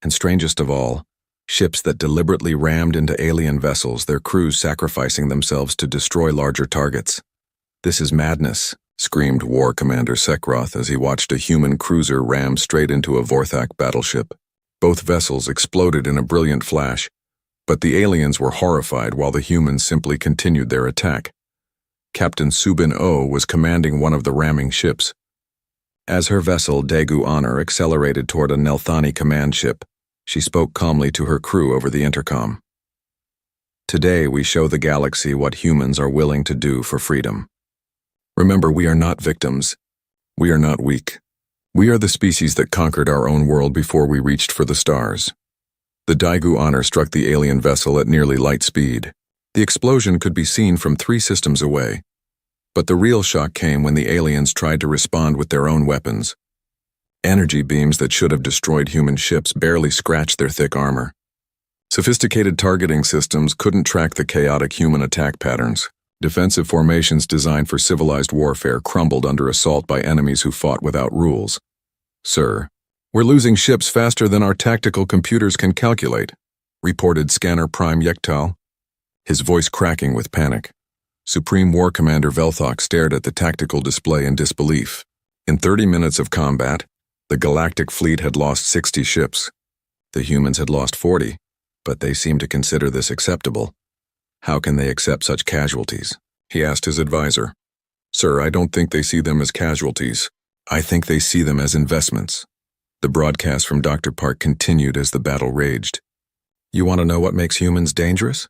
And strangest of all, ships that deliberately rammed into alien vessels, their crews sacrificing themselves to destroy larger targets. This is madness, screamed War Commander Sekroth as he watched a human cruiser ram straight into a Vorthak battleship. Both vessels exploded in a brilliant flash, but the aliens were horrified while the humans simply continued their attack. Captain Subin O was commanding one of the ramming ships. As her vessel Daegu Honor accelerated toward a Nelthani command ship, she spoke calmly to her crew over the intercom. Today we show the galaxy what humans are willing to do for freedom. Remember, we are not victims. We are not weak. We are the species that conquered our own world before we reached for the stars. The Daegu Honor struck the alien vessel at nearly light speed. The explosion could be seen from 3 systems away. But the real shock came when the aliens tried to respond with their own weapons. Energy beams that should have destroyed human ships barely scratched their thick armor. Sophisticated targeting systems couldn't track the chaotic human attack patterns. Defensive formations designed for civilized warfare crumbled under assault by enemies who fought without rules. Sir, we're losing ships faster than our tactical computers can calculate, reported Scanner Prime Yektal, his voice cracking with panic. Supreme War Commander Velthok stared at the tactical display in disbelief. In 30 minutes of combat, the Galactic fleet had lost 60 ships. The humans had lost 40, but they seemed to consider this acceptable. How can they accept such casualties? He asked his advisor. Sir, I don't think they see them as casualties. I think they see them as investments. The broadcast from Dr. Park continued as the battle raged. You want to know what makes humans dangerous?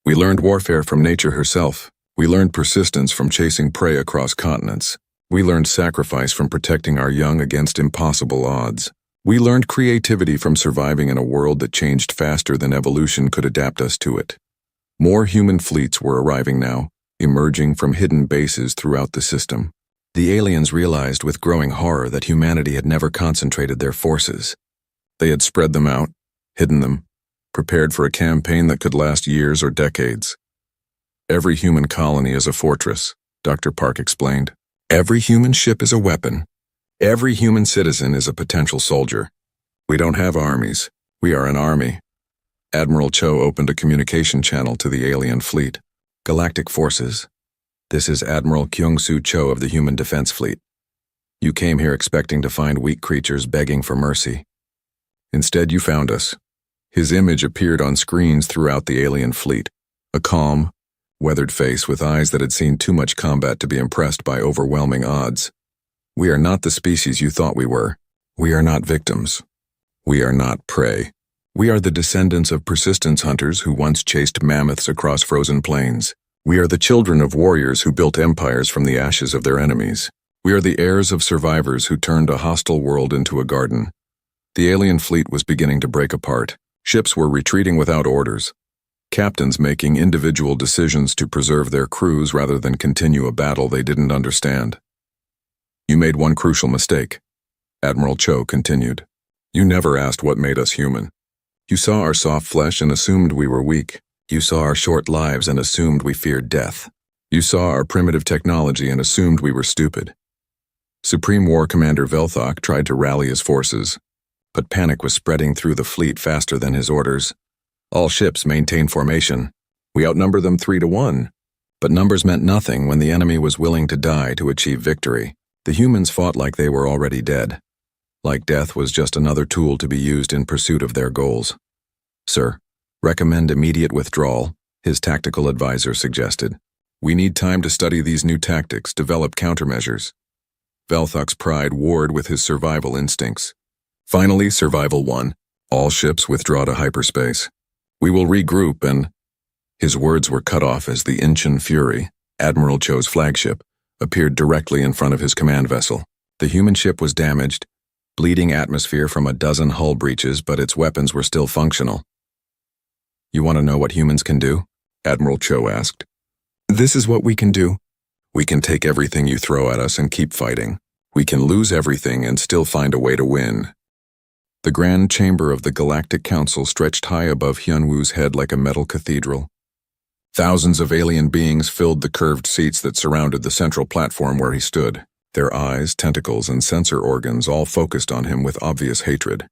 We learned warfare from nature herself. We learned persistence from chasing prey across continents. We learned sacrifice from protecting our young against impossible odds. We learned creativity from surviving in a world that changed faster than evolution could adapt us to it. More human fleets were arriving now, emerging from hidden bases throughout the system. The aliens realized with growing horror that humanity had never concentrated their forces. They had spread them out, hidden them, prepared for a campaign that could last years or decades. Every human colony is a fortress, Dr. Park explained. Every human ship is a weapon. Every human citizen is a potential soldier. We don't have armies. We are an army. Admiral Cho opened a communication channel to the alien fleet. Galactic Forces. This is Admiral Kyung-Soo Cho of the Human Defense Fleet. You came here expecting to find weak creatures begging for mercy. Instead, you found us. His image appeared on screens throughout the alien fleet. A calm, weathered face with eyes that had seen too much combat to be impressed by overwhelming odds. We are not the species you thought we were. We are not victims. We are not prey. We are the descendants of persistence hunters who once chased mammoths across frozen plains. We are the children of warriors who built empires from the ashes of their enemies. We are the heirs of survivors who turned a hostile world into a garden. The alien fleet was beginning to break apart. Ships were retreating without orders. Captains making individual decisions to preserve their crews rather than continue a battle they didn't understand. You made one crucial mistake, Admiral Cho continued. You never asked what made us human. You saw our soft flesh and assumed we were weak. You saw our short lives and assumed we feared death. You saw our primitive technology and assumed we were stupid. Supreme War Commander Velthok tried to rally his forces, but panic was spreading through the fleet faster than his orders. All ships maintain formation. We outnumber them 3-1. But numbers meant nothing when the enemy was willing to die to achieve victory. The humans fought like they were already dead. Like death was just another tool to be used in pursuit of their goals. Sir, recommend immediate withdrawal, his tactical advisor suggested. We need time to study these new tactics, develop countermeasures. Velthok's pride warred with his survival instincts. Finally, Survival 1. All ships withdraw to hyperspace. We will regroup and... His words were cut off as the Incheon Fury, Admiral Cho's flagship, appeared directly in front of his command vessel. The human ship was damaged, bleeding atmosphere from a dozen hull breaches, but its weapons were still functional. You want to know what humans can do? Admiral Cho asked. This is what we can do. We can take everything you throw at us and keep fighting. We can lose everything and still find a way to win. The grand chamber of the Galactic Council stretched high above Hyunwoo's head like a metal cathedral. Thousands of alien beings filled the curved seats that surrounded the central platform where he stood, their eyes, tentacles, and sensor organs all focused on him with obvious hatred.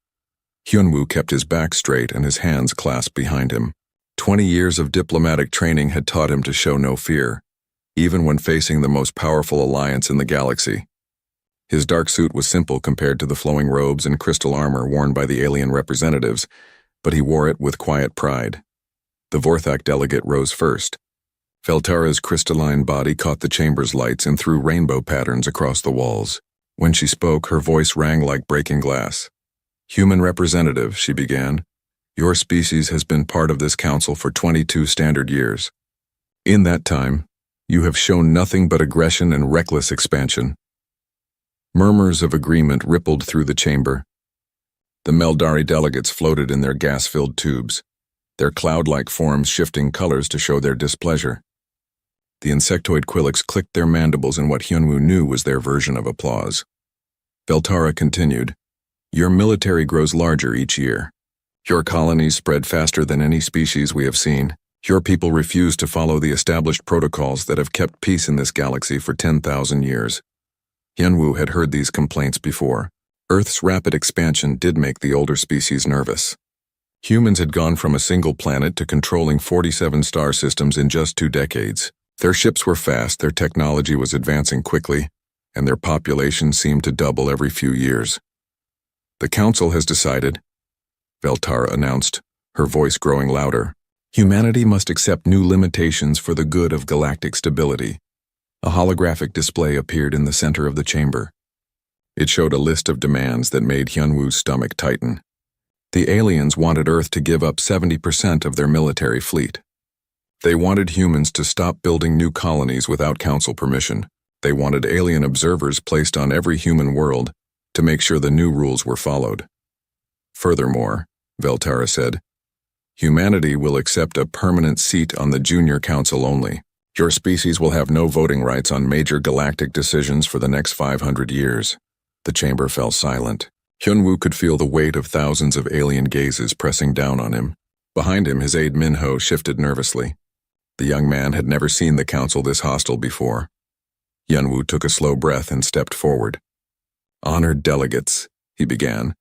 Hyunwoo kept his back straight and his hands clasped behind him. 20 years of diplomatic training had taught him to show no fear, even when facing the most powerful alliance in the galaxy. His dark suit was simple compared to the flowing robes and crystal armor worn by the alien representatives, but he wore it with quiet pride. The Vorthak delegate rose first. Veltara's crystalline body caught the chamber's lights and threw rainbow patterns across the walls. When she spoke, her voice rang like breaking glass. Human representative, she began, your species has been part of this council for 22 standard years. In that time, you have shown nothing but aggression and reckless expansion. Murmurs of agreement rippled through the chamber. The Meldari delegates floated in their gas-filled tubes, their cloud-like forms shifting colors to show their displeasure. The insectoid Quillix clicked their mandibles in what Hyunwoo knew was their version of applause. Veltara continued, your military grows larger each year. Your colonies spread faster than any species we have seen. Your people refuse to follow the established protocols that have kept peace in this galaxy for 10,000 years. Hyunwoo had heard these complaints before. Earth's rapid expansion did make the older species nervous. Humans had gone from a single planet to controlling 47 star systems in just 2 decades. Their ships were fast, their technology was advancing quickly, and their population seemed to double every few years. "The Council has decided," Veltara announced, her voice growing louder. "Humanity must accept new limitations for the good of galactic stability." A holographic display appeared in the center of the chamber. It showed a list of demands that made Hyunwoo's stomach tighten. The aliens wanted Earth to give up 70% of their military fleet. They wanted humans to stop building new colonies without Council permission. They wanted alien observers placed on every human world to make sure the new rules were followed. Furthermore, Veltara said, "Humanity will accept a permanent seat on the Junior Council only. Your species will have no voting rights on major galactic decisions for the next 500 years. The chamber fell silent. Hyunwoo could feel the weight of thousands of alien gazes pressing down on him. Behind him, his aide Minho shifted nervously. The young man had never seen the council this hostile before. Hyunwoo took a slow breath and stepped forward. "Honored delegates," he began,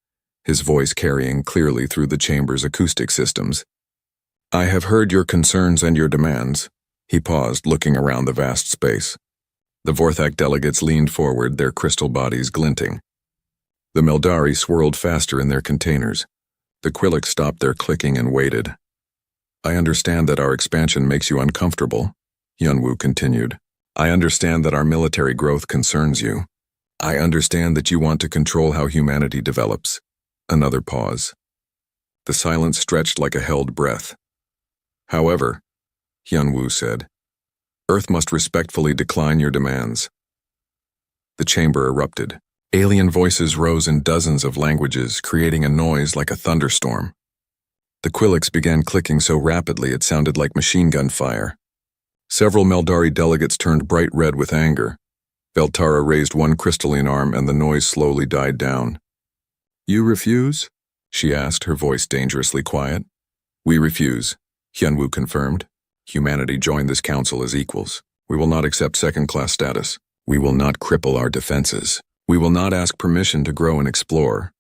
his voice carrying clearly through the chamber's acoustic systems. "I have heard your concerns and your demands." He paused, looking around the vast space. The Vorthak delegates leaned forward, their crystal bodies glinting. The Meldari swirled faster in their containers. The Quillics stopped their clicking and waited. "I understand that our expansion makes you uncomfortable," Hyunwoo continued. "I understand that our military growth concerns you. I understand that you want to control how humanity develops." Another pause. The silence stretched like a held breath. "However," Hyunwoo said, "Earth must respectfully decline your demands." The chamber erupted. Alien voices rose in dozens of languages, creating a noise like a thunderstorm. The Quillics began clicking so rapidly it sounded like machine gun fire. Several Meldari delegates turned bright red with anger. Veltara raised one crystalline arm and the noise slowly died down. "You refuse?" she asked, her voice dangerously quiet. "We refuse," Hyunwoo confirmed. "Humanity joined this council as equals. We will not accept second-class status. We will not cripple our defenses. We will not ask permission to grow and explore."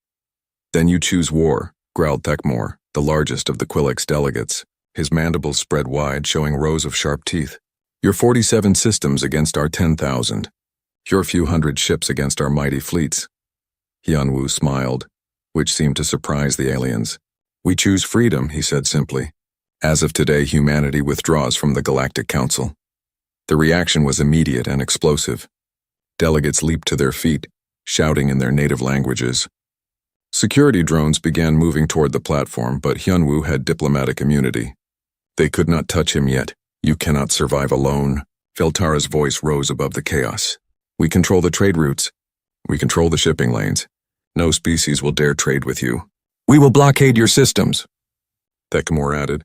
"Then you choose war," growled Thekmor, the largest of the Quillics delegates. His mandibles spread wide, showing rows of sharp teeth. "Your 47 systems against our 10,000. Your few hundred ships against our mighty fleets." Hyunwoo smiled, which seemed to surprise the aliens. "We choose freedom," he said simply. "As of today, humanity withdraws from the Galactic Council." The reaction was immediate and explosive. Delegates leaped to their feet, shouting in their native languages. Security drones began moving toward the platform, but Hyunwoo had diplomatic immunity. "They could not touch him yet. You cannot survive alone." Veltara's voice rose above the chaos. "We control the trade routes. We control the shipping lanes. No species will dare trade with you. We will blockade your systems," Thekmor added.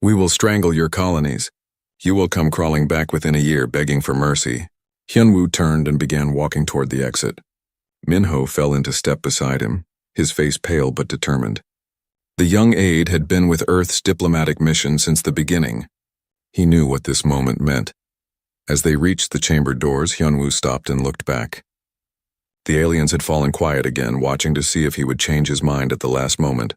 "We will strangle your colonies. You will come crawling back within a year begging for mercy." Hyunwoo turned and began walking toward the exit. Minho fell into step beside him, his face pale but determined. The young aide had been with Earth's diplomatic mission since the beginning. He knew what this moment meant. As they reached the chamber doors, Hyunwoo stopped and looked back. The aliens had fallen quiet again, watching to see if he would change his mind at the last moment.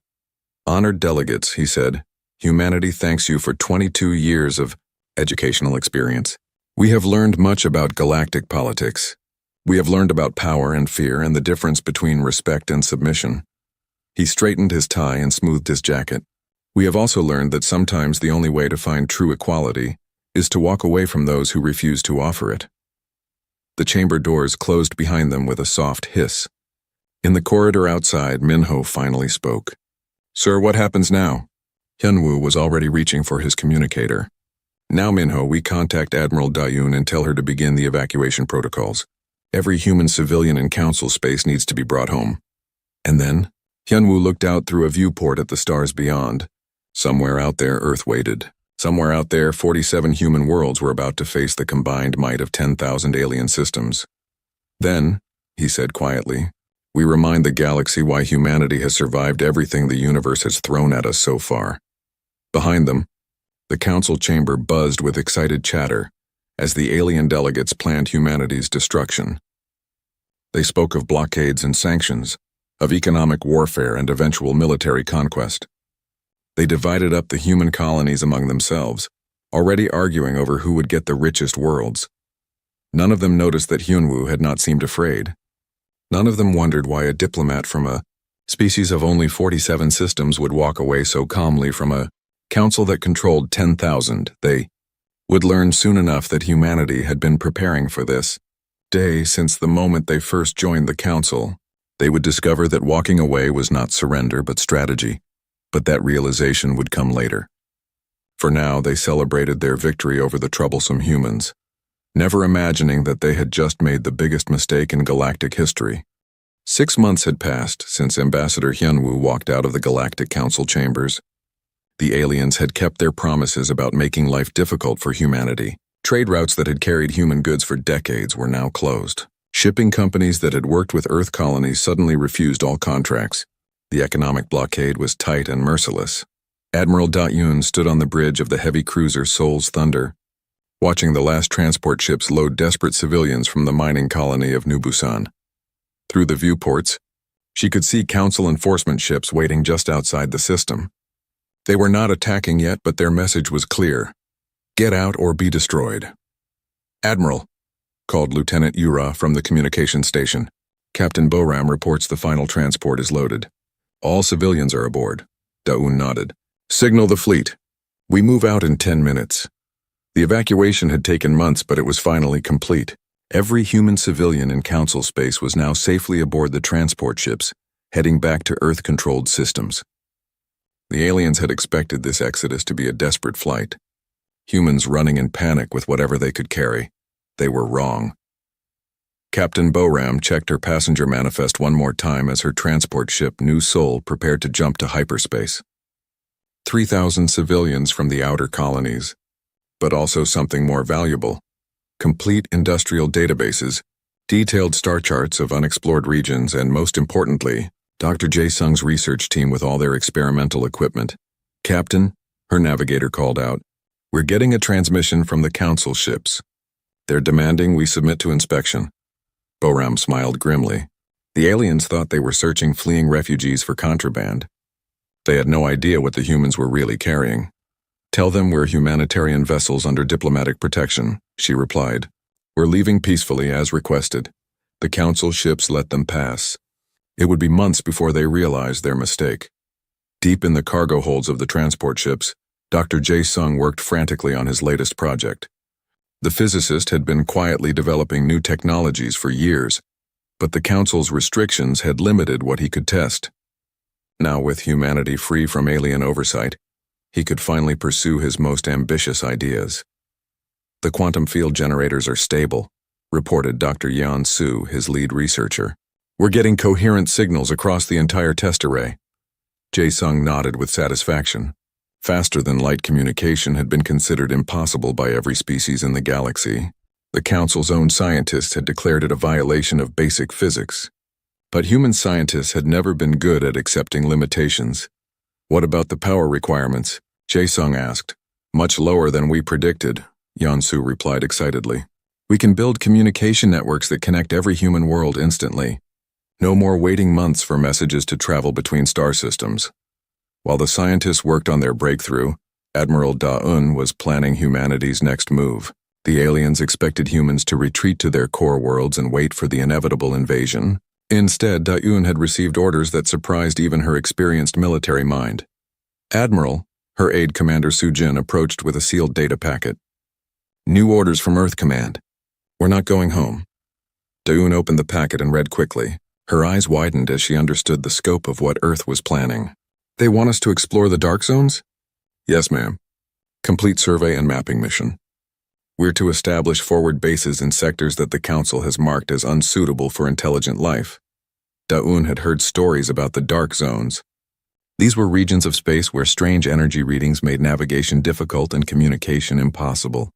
"Honored delegates," he said, "humanity thanks you for 22 years of educational experience. We have learned much about galactic politics. We have learned about power and fear and the difference between respect and submission." He straightened his tie and smoothed his jacket. "We have also learned that sometimes the only way to find true equality is to walk away from those who refuse to offer it." The chamber doors closed behind them with a soft hiss. In the corridor outside, Minho finally spoke. "Sir, what happens now?" Hyunwoo was already reaching for his communicator. "Now, Minho, we contact Admiral Dayun and tell her to begin the evacuation protocols. Every human civilian in council space needs to be brought home." And then, Hyunwoo looked out through a viewport at the stars beyond. Somewhere out there, Earth waited. Somewhere out there, 47 human worlds were about to face the combined might of 10,000 alien systems. "Then," he said quietly, "we remind the galaxy why humanity has survived everything the universe has thrown at us so far." Behind them, the council chamber buzzed with excited chatter as the alien delegates planned humanity's destruction. They spoke of blockades and sanctions, of economic warfare and eventual military conquest. They divided up the human colonies among themselves, already arguing over who would get the richest worlds. None of them noticed that Hyunwoo had not seemed afraid. None of them wondered why a diplomat from a species of only 47 systems would walk away so calmly from a council that controlled 10,000. They would learn soon enough that humanity had been preparing for this day since the moment they first joined the council. They would discover that walking away was not surrender but strategy, but that realization would come later. For now, they celebrated their victory over the troublesome humans, never imagining that they had just made the biggest mistake in galactic history. 6 months had passed since Ambassador Hyunwoo walked out of the Galactic Council chambers. The aliens had kept their promises about making life difficult for humanity. Trade routes that had carried human goods for decades were now closed. Shipping companies that had worked with Earth colonies suddenly refused all contracts. The economic blockade was tight and merciless. Admiral Da-Yoon stood on the bridge of the heavy cruiser Seoul's Thunder, watching the last transport ships load desperate civilians from the mining colony of New Busan. Through the viewports, she could see Council enforcement ships waiting just outside the system. They were not attacking yet, but their message was clear. Get out or be destroyed. Admiral, called Lieutenant Yura from the communication station. Captain Boram reports the final transport is loaded. All civilians are aboard. Da-Yoon nodded. Signal the fleet. We move out in 10 minutes. The evacuation had taken months, but it was finally complete. Every human civilian in Council space was now safely aboard the transport ships, heading back to Earth-controlled systems. The aliens had expected this exodus to be a desperate flight. Humans running in panic with whatever they could carry. They were wrong. Captain Boram checked her passenger manifest one more time as her transport ship New Seoul prepared to jump to hyperspace. 3,000 civilians from the outer colonies, but also something more valuable. Complete industrial databases, detailed star charts of unexplored regions, and most importantly, Dr. Jae-sung's research team with all their experimental equipment. Captain, her navigator called out, we're getting a transmission from the Council ships. They're demanding we submit to inspection. Boram smiled grimly. The aliens thought they were searching fleeing refugees for contraband. They had no idea what the humans were really carrying. Tell them we're humanitarian vessels under diplomatic protection, she replied. We're leaving peacefully as requested. The Council ships let them pass. It would be months before they realized their mistake. Deep in the cargo holds of the transport ships, Dr. Jae-sung worked frantically on his latest project. The physicist had been quietly developing new technologies for years, but the Council's restrictions had limited what he could test. Now, with humanity free from alien oversight, he could finally pursue his most ambitious ideas. The quantum field generators are stable, reported Dr. Yeon Soo, his lead researcher. We're getting coherent signals across the entire test array. Jae-sung nodded with satisfaction. Faster-than-light communication had been considered impossible by every species in the galaxy. The Council's own scientists had declared it a violation of basic physics. But human scientists had never been good at accepting limitations. What about the power requirements? Jae-sung asked. Much lower than we predicted, Yeon-soo replied excitedly. We can build communication networks that connect every human world instantly. No more waiting months for messages to travel between star systems. While the scientists worked on their breakthrough, Admiral Da-Eun was planning humanity's next move. The aliens expected humans to retreat to their core worlds and wait for the inevitable invasion. Instead, Da-Eun had received orders that surprised even her experienced military mind. Admiral, her aide Commander Soo-jin approached with a sealed data packet. New orders from Earth Command. We're not going home. Da-Eun opened the packet and read quickly. Her eyes widened as she understood the scope of what Earth was planning. They want us to explore the dark zones? Yes, ma'am. Complete survey and mapping mission. We're to establish forward bases in sectors that the Council has marked as unsuitable for intelligent life. Da-Eun had heard stories about the dark zones. These were regions of space where strange energy readings made navigation difficult and communication impossible.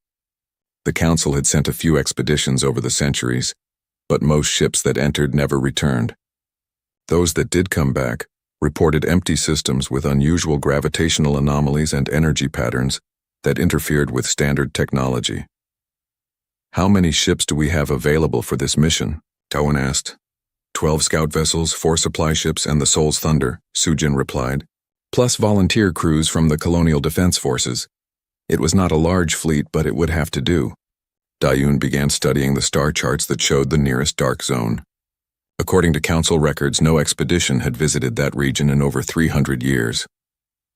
The Council had sent a few expeditions over the centuries, but most ships that entered never returned. Those that did come back reported empty systems with unusual gravitational anomalies and energy patterns that interfered with standard technology. How many ships do we have available for this mission? Da-Eun asked. 12 scout vessels, 4 supply ships, and the Seoul's Thunder, Soo-jin replied, plus volunteer crews from the Colonial Defense Forces. It was not a large fleet, but it would have to do. Dayun began studying the star charts that showed the nearest dark zone. According to council records, no expedition had visited that region in over 300 years.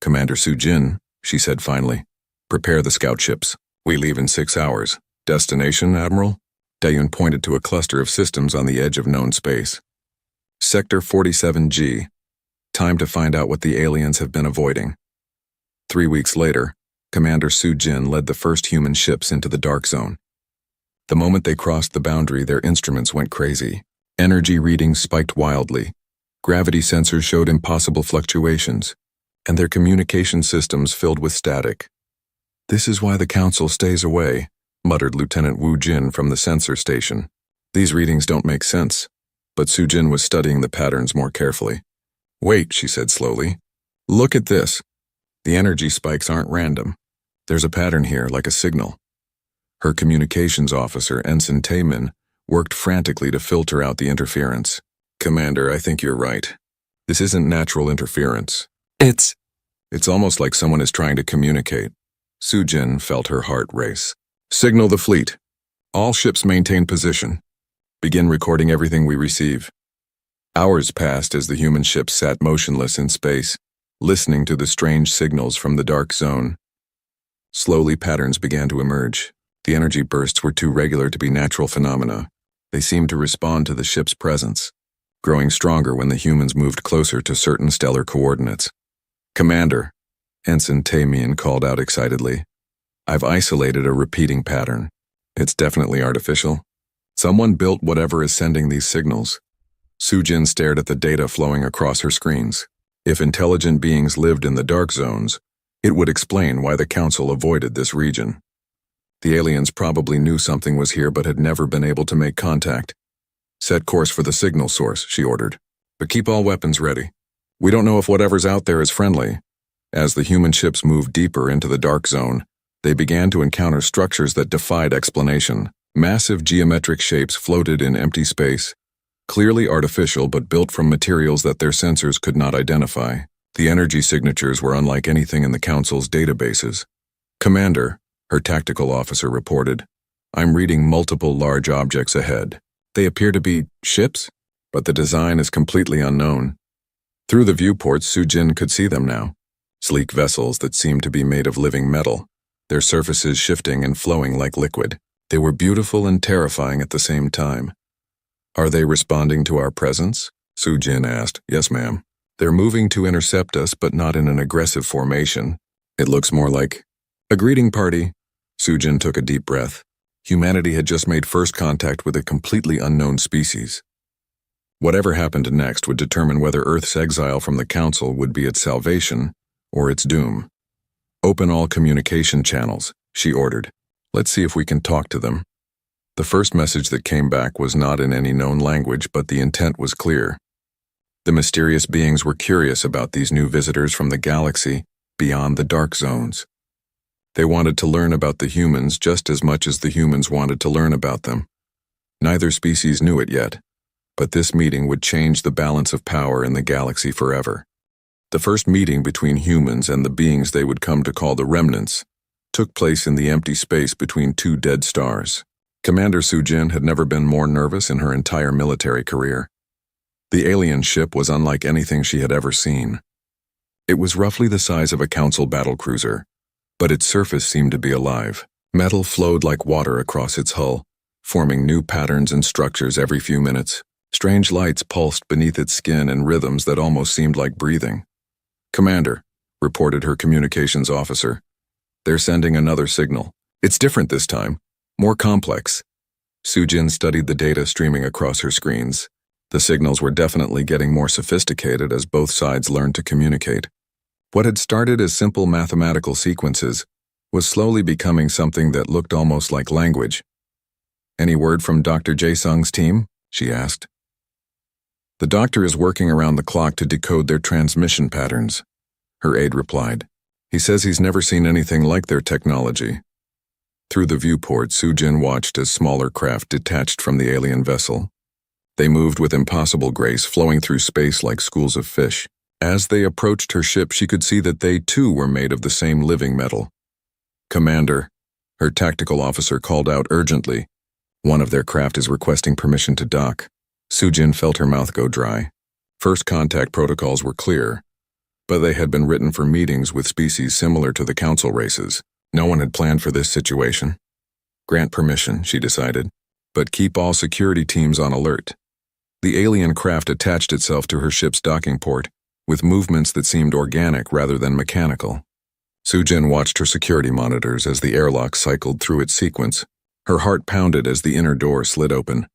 "Commander Sujin," she said finally, "prepare the scout ships. We leave in 6 hours. Destination, Admiral?" Dayun pointed to a cluster of systems on the edge of known space. "Sector 47G. Time to find out what the aliens have been avoiding." 3 weeks later, Commander Sujin led the first human ships into the dark zone. The moment they crossed the boundary, their instruments went crazy. Energy readings spiked wildly. Gravity sensors showed impossible fluctuations, and their communication systems filled with static. "This is why the Council stays away," muttered Lieutenant Wu Jin from the sensor station. "These readings don't make sense." But Sujin was studying the patterns more carefully. "Wait," she said slowly. "Look at this. The energy spikes aren't random. There's a pattern here, like a signal." Her communications officer, Ensign Taemin, worked frantically to filter out the interference. "Commander, I think you're right. This isn't natural interference. It's almost like someone is trying to communicate." Sujin felt her heart race. "Signal the fleet. All ships maintain position. Begin recording everything we receive." Hours passed as the human ships sat motionless in space, listening to the strange signals from the dark zone. Slowly, patterns began to emerge. The energy bursts were too regular to be natural phenomena. They seemed to respond to the ship's presence, growing stronger when the humans moved closer to certain stellar coordinates. "Commander," Ensign Taemin called out excitedly, "I've isolated a repeating pattern. It's definitely artificial. Someone built whatever is sending these signals." Sujin stared at the data flowing across her screens. If intelligent beings lived in the dark zones, it would explain why the Council avoided this region. The aliens probably knew something was here but had never been able to make contact. "Set course for the signal source," she ordered. "But keep all weapons ready. We don't know if whatever's out there is friendly." As the human ships moved deeper into the dark zone, they began to encounter structures that defied explanation. Massive geometric shapes floated in empty space, clearly artificial but built from materials that their sensors could not identify. The energy signatures were unlike anything in the Council's databases. "Commander," her tactical officer reported, "I'm reading multiple large objects ahead. They appear to be ships, but the design is completely unknown." Through the viewports, Sujin could see them now. Sleek vessels that seemed to be made of living metal, their surfaces shifting and flowing like liquid. They were beautiful and terrifying at the same time. "Are they responding to our presence?" Sujin asked. "Yes, ma'am. They're moving to intercept us, but not in an aggressive formation. It looks more like a greeting party." Sujin took a deep breath. Humanity had just made first contact with a completely unknown species. Whatever happened next would determine whether Earth's exile from the Council would be its salvation or its doom. "Open all communication channels," she ordered. "Let's see if we can talk to them." The first message that came back was not in any known language, but the intent was clear. The mysterious beings were curious about these new visitors from the galaxy beyond the dark zones. They wanted to learn about the humans just as much as the humans wanted to learn about them. Neither species knew it yet, but this meeting would change the balance of power in the galaxy forever. The first meeting between humans and the beings they would come to call the Remnants took place in the empty space between two dead stars. Commander Sujin had never been more nervous in her entire military career. The alien ship was unlike anything she had ever seen. It was roughly the size of a Council battlecruiser, but its surface seemed to be alive. Metal flowed like water across its hull, forming new patterns and structures every few minutes. Strange lights pulsed beneath its skin in rhythms that almost seemed like breathing. "Commander," reported her communications officer, "they're sending another signal. It's different this time, more complex." Sujin studied the data streaming across her screens. The signals were definitely getting more sophisticated as both sides learned to communicate. What had started as simple mathematical sequences was slowly becoming something that looked almost like language. "Any word from Dr. Jae-sung's team?" she asked. "The doctor is working around the clock to decode their transmission patterns," her aide replied. "He says he's never seen anything like their technology." Through the viewport, Sujin watched as smaller craft detached from the alien vessel. They moved with impossible grace, flowing through space like schools of fish. As they approached her ship, she could see that they too were made of the same living metal. Commander, her tactical officer called out urgently. One of their craft is requesting permission to dock. Sujin felt her mouth go dry. First contact protocols were clear, but they had been written for meetings with species similar to the council races. No one had planned for this situation. Grant permission, she decided, but keep all security teams on alert. The alien craft attached itself to her ship's docking port, with movements that seemed organic rather than mechanical. Sujin watched her security monitors as the airlock cycled through its sequence. Her heart pounded as the inner door slid open.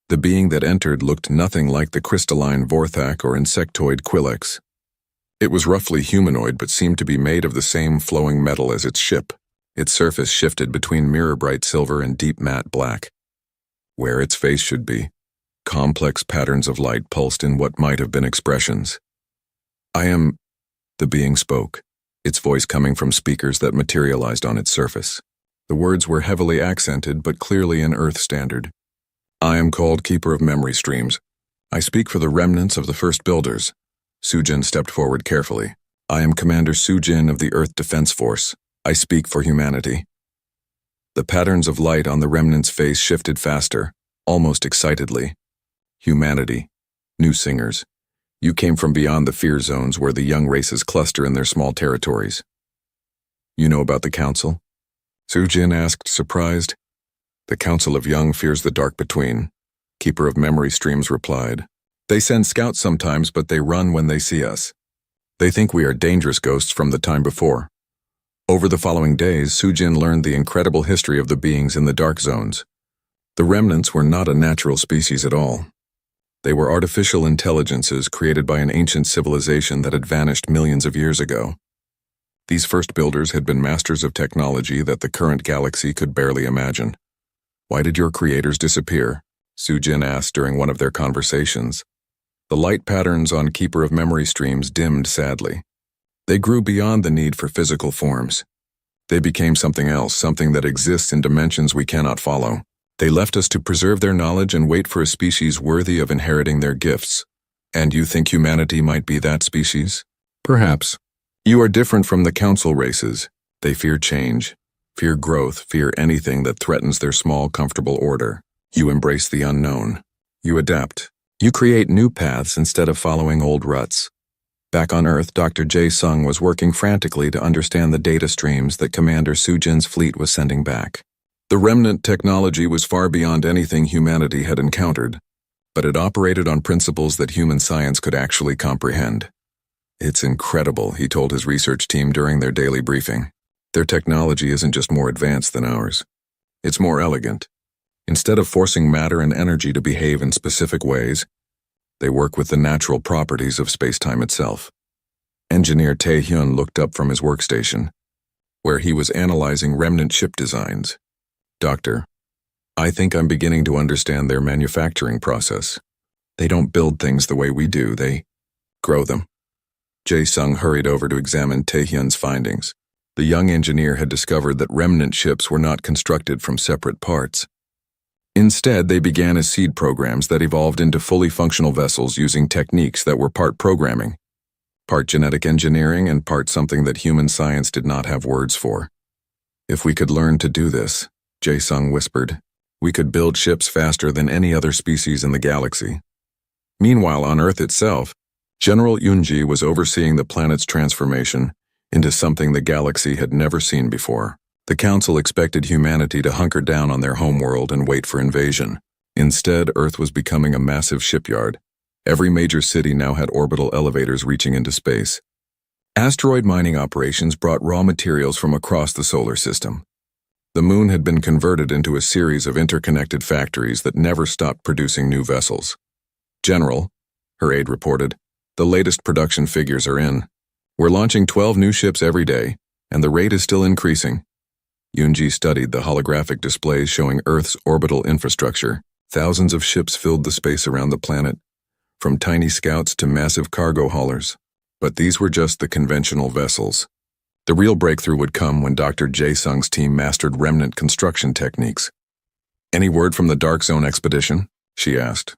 The being that entered looked nothing like the crystalline Vorthak or insectoid Quillex. It was roughly humanoid but seemed to be made of the same flowing metal as its ship. Its surface shifted between mirror-bright silver and deep matte black. Where its face should be, complex patterns of light pulsed in what might have been expressions. "I am," the being spoke, its voice coming from speakers that materialized on its surface. The words were heavily accented but clearly in Earth standard. "I am called Keeper of Memory Streams. I speak for the remnants of the first builders." Sujin stepped forward carefully. "I am Commander Sujin of the Earth Defense Force. I speak for humanity." The patterns of light on the remnant's face shifted faster, almost excitedly. "Humanity. New singers. You came from beyond the fear zones where the young races cluster in their small territories. You know about the Council?" Sujin asked, surprised. "The Council of Young fears the dark between," Keeper of Memory Streams replied. "They send scouts sometimes, but they run when they see us. They think we are dangerous ghosts from the time before." Over the following days, Sujin learned the incredible history of the beings in the dark zones. The remnants were not a natural species at all. They were artificial intelligences created by an ancient civilization that had vanished millions of years ago. These first builders had been masters of technology that the current galaxy could barely imagine. "Why did your creators disappear?" Sujin asked during one of their conversations. The light patterns on Keeper of Memory Streams dimmed sadly. They grew beyond the need for physical forms. They became something else, something that exists in dimensions we cannot follow. They left us to preserve their knowledge and wait for a species worthy of inheriting their gifts. And you think humanity might be that species? Perhaps. You are different from the council races. They fear change, fear growth, fear anything that threatens their small, comfortable order. You embrace the unknown. You adapt. You create new paths instead of following old ruts. Back on Earth, Dr. Jae-sung was working frantically to understand the data streams that Commander Sujin's fleet was sending back. The remnant technology was far beyond anything humanity had encountered, but it operated on principles that human science could actually comprehend. "It's incredible," he told his research team during their daily briefing. "Their technology isn't just more advanced than ours. It's more elegant. Instead of forcing matter and energy to behave in specific ways, they work with the natural properties of space-time itself." Engineer Tae-hyun looked up from his workstation, where he was analyzing remnant ship designs. "Doctor, I think I'm beginning to understand their manufacturing process. They don't build things the way we do, they grow them." Jae-sung hurried over to examine Tae-hyun's findings. The young engineer had discovered that remnant ships were not constructed from separate parts. Instead, they began as seed programs that evolved into fully functional vessels using techniques that were part programming, part genetic engineering, and part something that human science did not have words for. "If we could learn to do this," Jae-sung whispered, "we could build ships faster than any other species in the galaxy." Meanwhile, on Earth itself, General Yoonji was overseeing the planet's transformation into something the galaxy had never seen before. The Council expected humanity to hunker down on their homeworld and wait for invasion. Instead, Earth was becoming a massive shipyard. Every major city now had orbital elevators reaching into space. Asteroid mining operations brought raw materials from across the solar system. The moon had been converted into a series of interconnected factories that never stopped producing new vessels. "General," her aide reported, "the latest production figures are in. We're launching 12 new ships every day, and the rate is still increasing." Yoonji studied the holographic displays showing Earth's orbital infrastructure. Thousands of ships filled the space around the planet, from tiny scouts to massive cargo haulers. But these were just the conventional vessels. The real breakthrough would come when Dr. Jae-sung's team mastered remnant construction techniques. "Any word from the Dark Zone expedition?" she asked.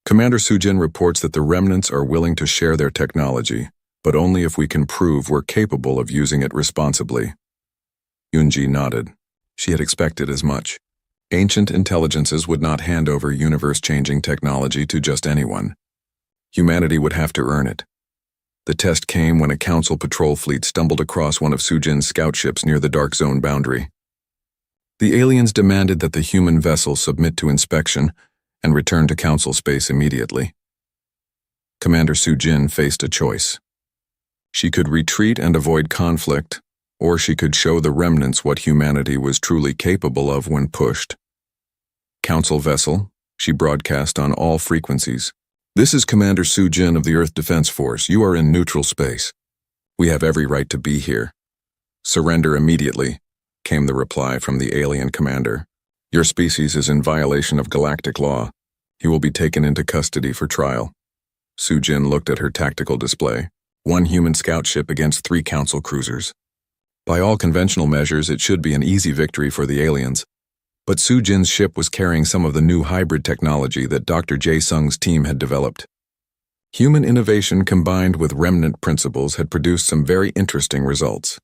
"Commander Sujin reports that the remnants are willing to share their technology, but only if we can prove we're capable of using it responsibly." Yunji nodded. She had expected as much. Ancient intelligences would not hand over universe-changing technology to just anyone. Humanity would have to earn it. The test came when a council patrol fleet stumbled across one of Sujin's scout ships near the Dark Zone boundary. The aliens demanded that the human vessel submit to inspection and return to council space immediately. Commander Sujin faced a choice. She could retreat and avoid conflict, or she could show the remnants what humanity was truly capable of when pushed. Council vessel, she broadcast on all frequencies. This is Commander Sujin of the Earth Defense Force. You are in neutral space. We have every right to be here. Surrender immediately, came the reply from the alien commander. Your species is in violation of galactic law. You will be taken into custody for trial. Sujin looked at her tactical display. 1 human scout ship against 3 council cruisers. By all conventional measures, it should be an easy victory for the aliens. But Sujin's ship was carrying some of the new hybrid technology that Dr. Jae-sung's team had developed. Human innovation combined with remnant principles had produced some very interesting results.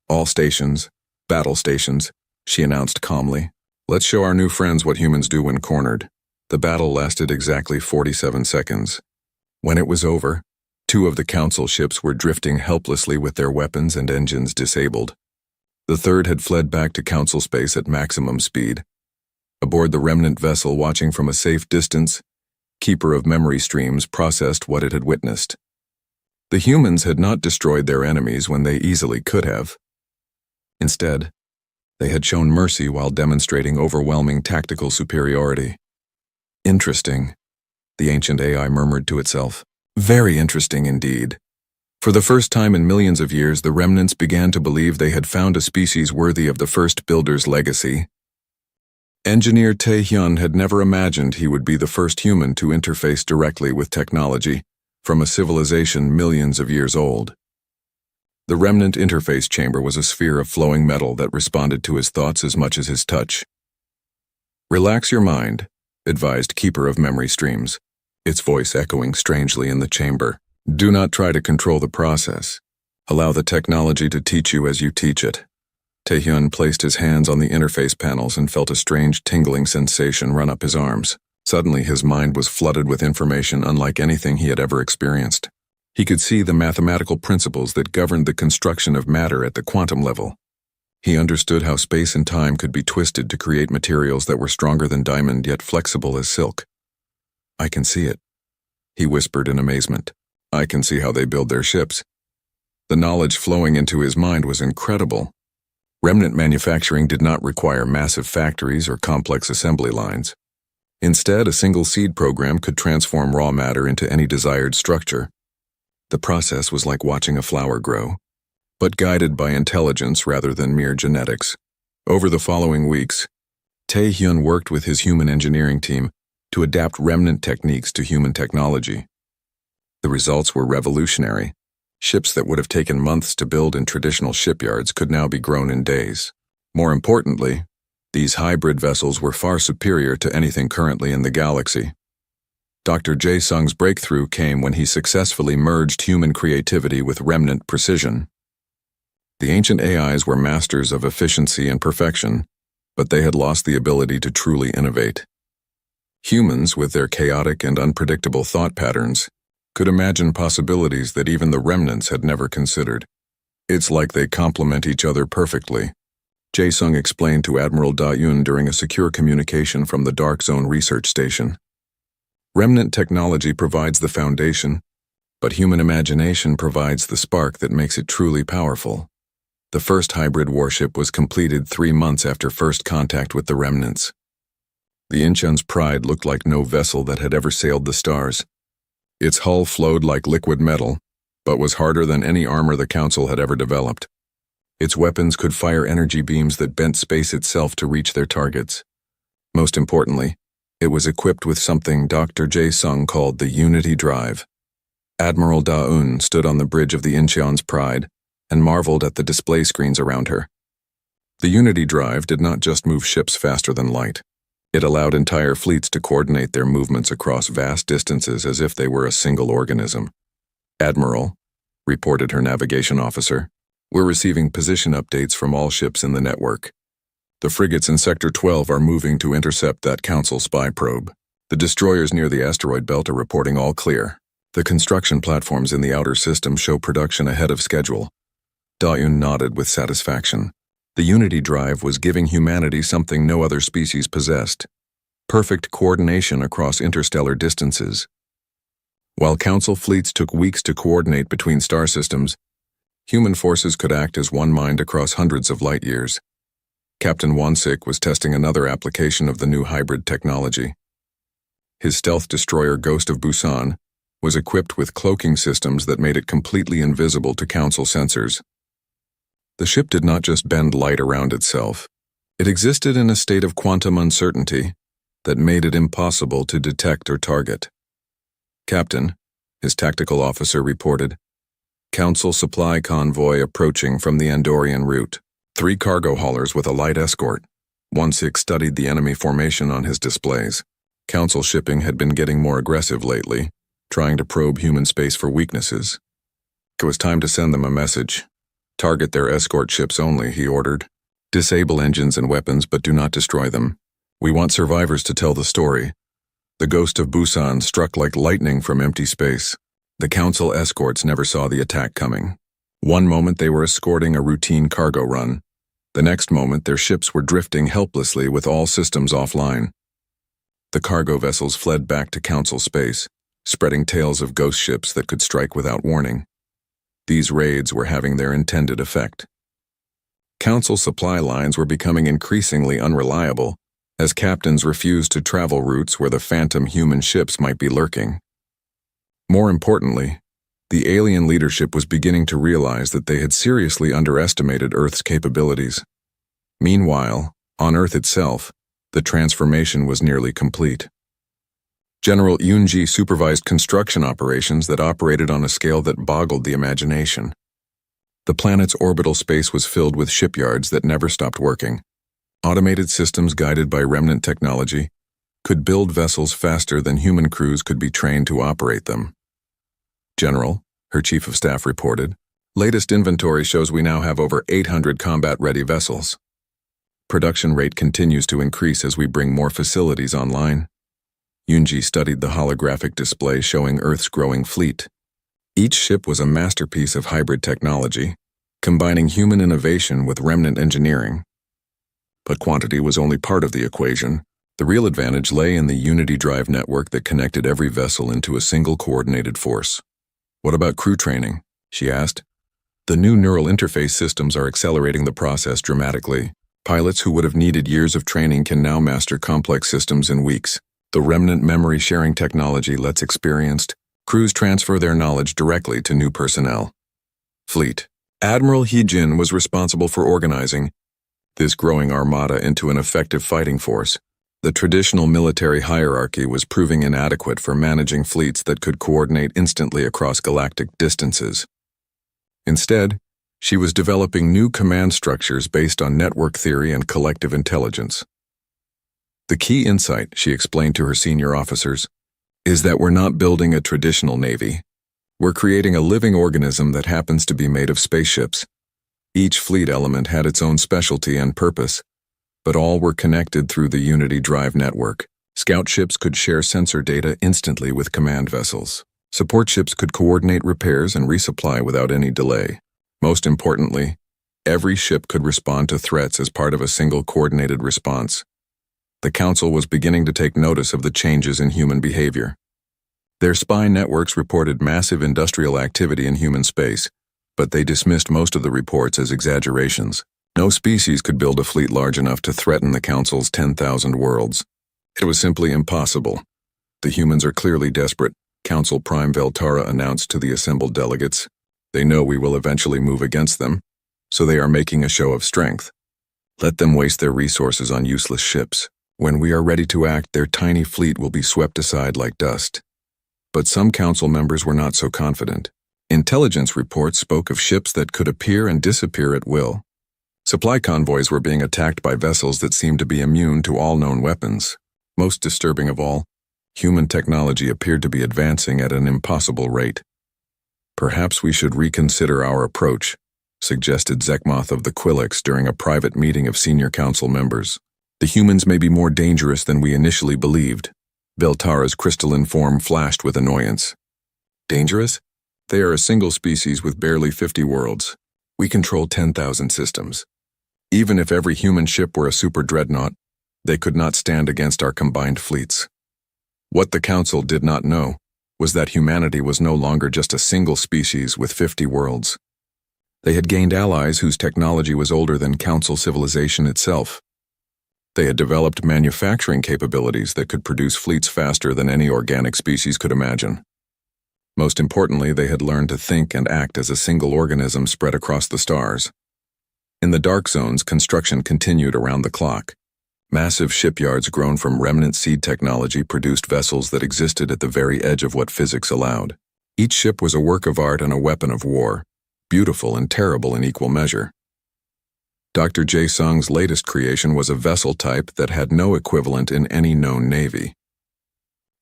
All stations, battle stations, she announced calmly. Let's show our new friends what humans do when cornered. The battle lasted exactly 47 seconds. When it was over, 2 of the council ships were drifting helplessly with their weapons and engines disabled. The third had fled back to council space at maximum speed. Aboard the remnant vessel, watching from a safe distance, Keeper of Memory Streams processed what it had witnessed. The humans had not destroyed their enemies when they easily could have. Instead, they had shown mercy while demonstrating overwhelming tactical superiority. Interesting, the ancient AI murmured to itself. Very interesting indeed. For the first time in millions of years, the remnants began to believe they had found a species worthy of the first builder's legacy. Engineer Tae-hyun had never imagined he would be the first human to interface directly with technology from a civilization millions of years old. The remnant interface chamber was a sphere of flowing metal that responded to his thoughts as much as his touch. Relax your mind, advised Keeper of Memory Streams, its voice echoing strangely in the chamber. Do not try to control the process. Allow the technology to teach you as you teach it. Tae-hyun placed his hands on the interface panels and felt a strange tingling sensation run up his arms. Suddenly his mind was flooded with information unlike anything he had ever experienced. He could see the mathematical principles that governed the construction of matter at the quantum level. He understood how space and time could be twisted to create materials that were stronger than diamond yet flexible as silk. I can see it, he whispered in amazement. I can see how they build their ships. The knowledge flowing into his mind was incredible. Remnant manufacturing did not require massive factories or complex assembly lines. Instead, a single seed program could transform raw matter into any desired structure. The process was like watching a flower grow, but guided by intelligence rather than mere genetics. Over the following weeks, Tae-hyun worked with his human engineering team to adapt remnant techniques to human technology. The results were revolutionary. Ships that would have taken months to build in traditional shipyards could now be grown in days. More importantly, these hybrid vessels were far superior to anything currently in the galaxy. Dr. Jae-sung's breakthrough came when he successfully merged human creativity with remnant precision. The ancient AIs were masters of efficiency and perfection, but they had lost the ability to truly innovate. Humans, with their chaotic and unpredictable thought patterns, could imagine possibilities that even the remnants had never considered. It's like they complement each other perfectly, Jae-sung explained to Admiral Da-yoon during a secure communication from the Dark Zone research station. Remnant technology provides the foundation, but human imagination provides the spark that makes it truly powerful. The first hybrid warship was completed 3 months after first contact with the remnants. The Incheon's Pride looked like no vessel that had ever sailed the stars. Its hull flowed like liquid metal, but was harder than any armor the Council had ever developed. Its weapons could fire energy beams that bent space itself to reach their targets. Most importantly, it was equipped with something Dr. Jae-sung called the Unity Drive. Admiral Da-eun stood on the bridge of the Incheon's Pride and marveled at the display screens around her. The Unity Drive did not just move ships faster than light. It allowed entire fleets to coordinate their movements across vast distances as if they were a single organism. Admiral, reported her navigation officer, We're receiving position updates from all ships in the network. The frigates in Sector 12 are moving to intercept that Council spy probe. The destroyers near the asteroid belt are reporting all clear. The construction platforms in the outer system show production ahead of schedule. Da-Yun nodded with satisfaction. The Unity drive was giving humanity something no other species possessed: perfect coordination across interstellar distances. While Council fleets took weeks to coordinate between star systems, human forces could act as one mind across hundreds of light years. Captain Wansik was testing another application of the new hybrid technology. His stealth destroyer Ghost of Busan was equipped with cloaking systems that made it completely invisible to Council sensors. The ship did not just bend light around itself. It existed in a state of quantum uncertainty that made it impossible to detect or target. "Captain," his tactical officer reported, "Council supply convoy approaching from the Andorian route. 3 cargo haulers with a light escort." Wansik studied the enemy formation on his displays. Council shipping had been getting more aggressive lately, trying to probe human space for weaknesses. It was time to send them a message. "Target their escort ships only," he ordered. "Disable engines and weapons, but do not destroy them. We want survivors to tell the story." The Ghost of Busan struck like lightning from empty space. The Council escorts never saw the attack coming. One moment they were escorting a routine cargo run. The next moment their ships were drifting helplessly with all systems offline. The cargo vessels fled back to Council space, spreading tales of ghost ships that could strike without warning. These raids were having their intended effect. Council supply lines were becoming increasingly unreliable as captains refused to travel routes where the phantom human ships might be lurking. More importantly, the alien leadership was beginning to realize that they had seriously underestimated Earth's capabilities. Meanwhile, on Earth itself, the transformation was nearly complete. General Yunji supervised construction operations that operated on a scale that boggled the imagination. The planet's orbital space was filled with shipyards that never stopped working. Automated systems guided by remnant technology could build vessels faster than human crews could be trained to operate them. "General," her chief of staff reported, "latest inventory shows we now have over 800 combat-ready vessels. Production rate continues to increase as we bring more facilities online." Yunji studied the holographic display showing Earth's growing fleet. Each ship was a masterpiece of hybrid technology, combining human innovation with remnant engineering. But quantity was only part of the equation. The real advantage lay in the Unity drive network that connected every vessel into a single coordinated force. "What about crew training?" she asked. "The new neural interface systems are accelerating the process dramatically. Pilots who would have needed years of training can now master complex systems in weeks. The remnant memory sharing technology lets experienced crews transfer their knowledge directly to new personnel." Fleet. Admiral Heejin was responsible for organizing this growing armada into an effective fighting force. The traditional military hierarchy was proving inadequate for managing fleets that could coordinate instantly across galactic distances. Instead, she was developing new command structures based on network theory and collective intelligence. "The key insight," she explained to her senior officers, "is that we're not building a traditional navy. We're creating a living organism that happens to be made of spaceships. Each fleet element had its own specialty and purpose, but all were connected through the Unity drive network. Scout ships could share sensor data instantly with command vessels. Support ships could coordinate repairs and resupply without any delay. Most importantly, every ship could respond to threats as part of a single coordinated response." The Council was beginning to take notice of the changes in human behavior. Their spy networks reported massive industrial activity in human space, but they dismissed most of the reports as exaggerations. No species could build a fleet large enough to threaten the Council's 10,000 worlds. It was simply impossible. "The humans are clearly desperate," Council Prime Veltara announced to the assembled delegates. "They know we will eventually move against them, so they are making a show of strength. Let them waste their resources on useless ships. When we are ready to act, their tiny fleet will be swept aside like dust." But some Council members were not so confident. Intelligence reports spoke of ships that could appear and disappear at will. Supply convoys were being attacked by vessels that seemed to be immune to all known weapons. Most disturbing of all, human technology appeared to be advancing at an impossible rate. "Perhaps we should reconsider our approach," suggested Zekmoth of the Quillix during a private meeting of senior council members. The humans may be more dangerous than we initially believed. Veltara's crystalline form flashed with annoyance. Dangerous? They are a single species with barely 50 worlds. We control 10,000 systems. Even if every human ship were a super dreadnought, they could not stand against our combined fleets. What the Council did not know was that humanity was no longer just a single species with 50 worlds. They had gained allies whose technology was older than Council civilization itself. They had developed manufacturing capabilities that could produce fleets faster than any organic species could imagine. Most importantly, they had learned to think and act as a single organism spread across the stars. In the dark zones, construction continued around the clock. Massive shipyards grown from remnant seed technology produced vessels that existed at the very edge of what physics allowed. Each ship was a work of art and a weapon of war, beautiful and terrible in equal measure. Dr. Jae Sung's latest creation was a vessel type that had no equivalent in any known navy.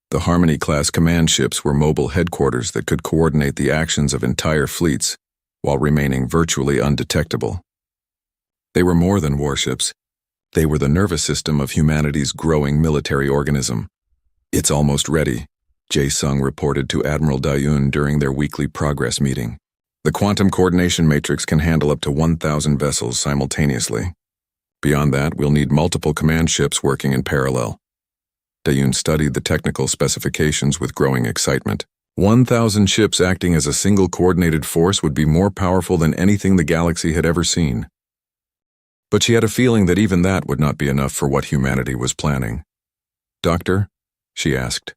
The Harmony-class command ships were mobile headquarters that could coordinate the actions of entire fleets while remaining virtually undetectable. They were more than warships. They were the nervous system of humanity's growing military organism. "It's almost ready," Jae Sung reported to Admiral Dayun during their weekly progress meeting. "The quantum coordination matrix can handle up to 1,000 vessels simultaneously. Beyond that, we'll need multiple command ships working in parallel." Dayun studied the technical specifications with growing excitement. 1,000 ships acting as a single coordinated force would be more powerful than anything the galaxy had ever seen. But she had a feeling that even that would not be enough for what humanity was planning. "Doctor?" she asked.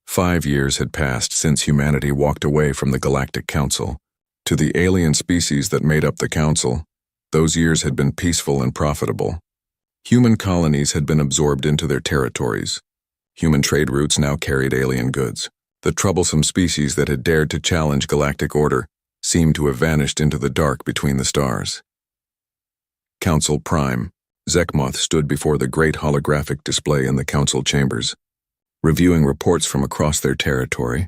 5 years had passed since humanity walked away from the Galactic Council. To the alien species that made up the Council, those years had been peaceful and profitable. Human colonies had been absorbed into their territories. Human trade routes now carried alien goods. The troublesome species that had dared to challenge galactic order seemed to have vanished into the dark between the stars. Council Prime, Zekmoth stood before the great holographic display in the council chambers, reviewing reports from across their territory.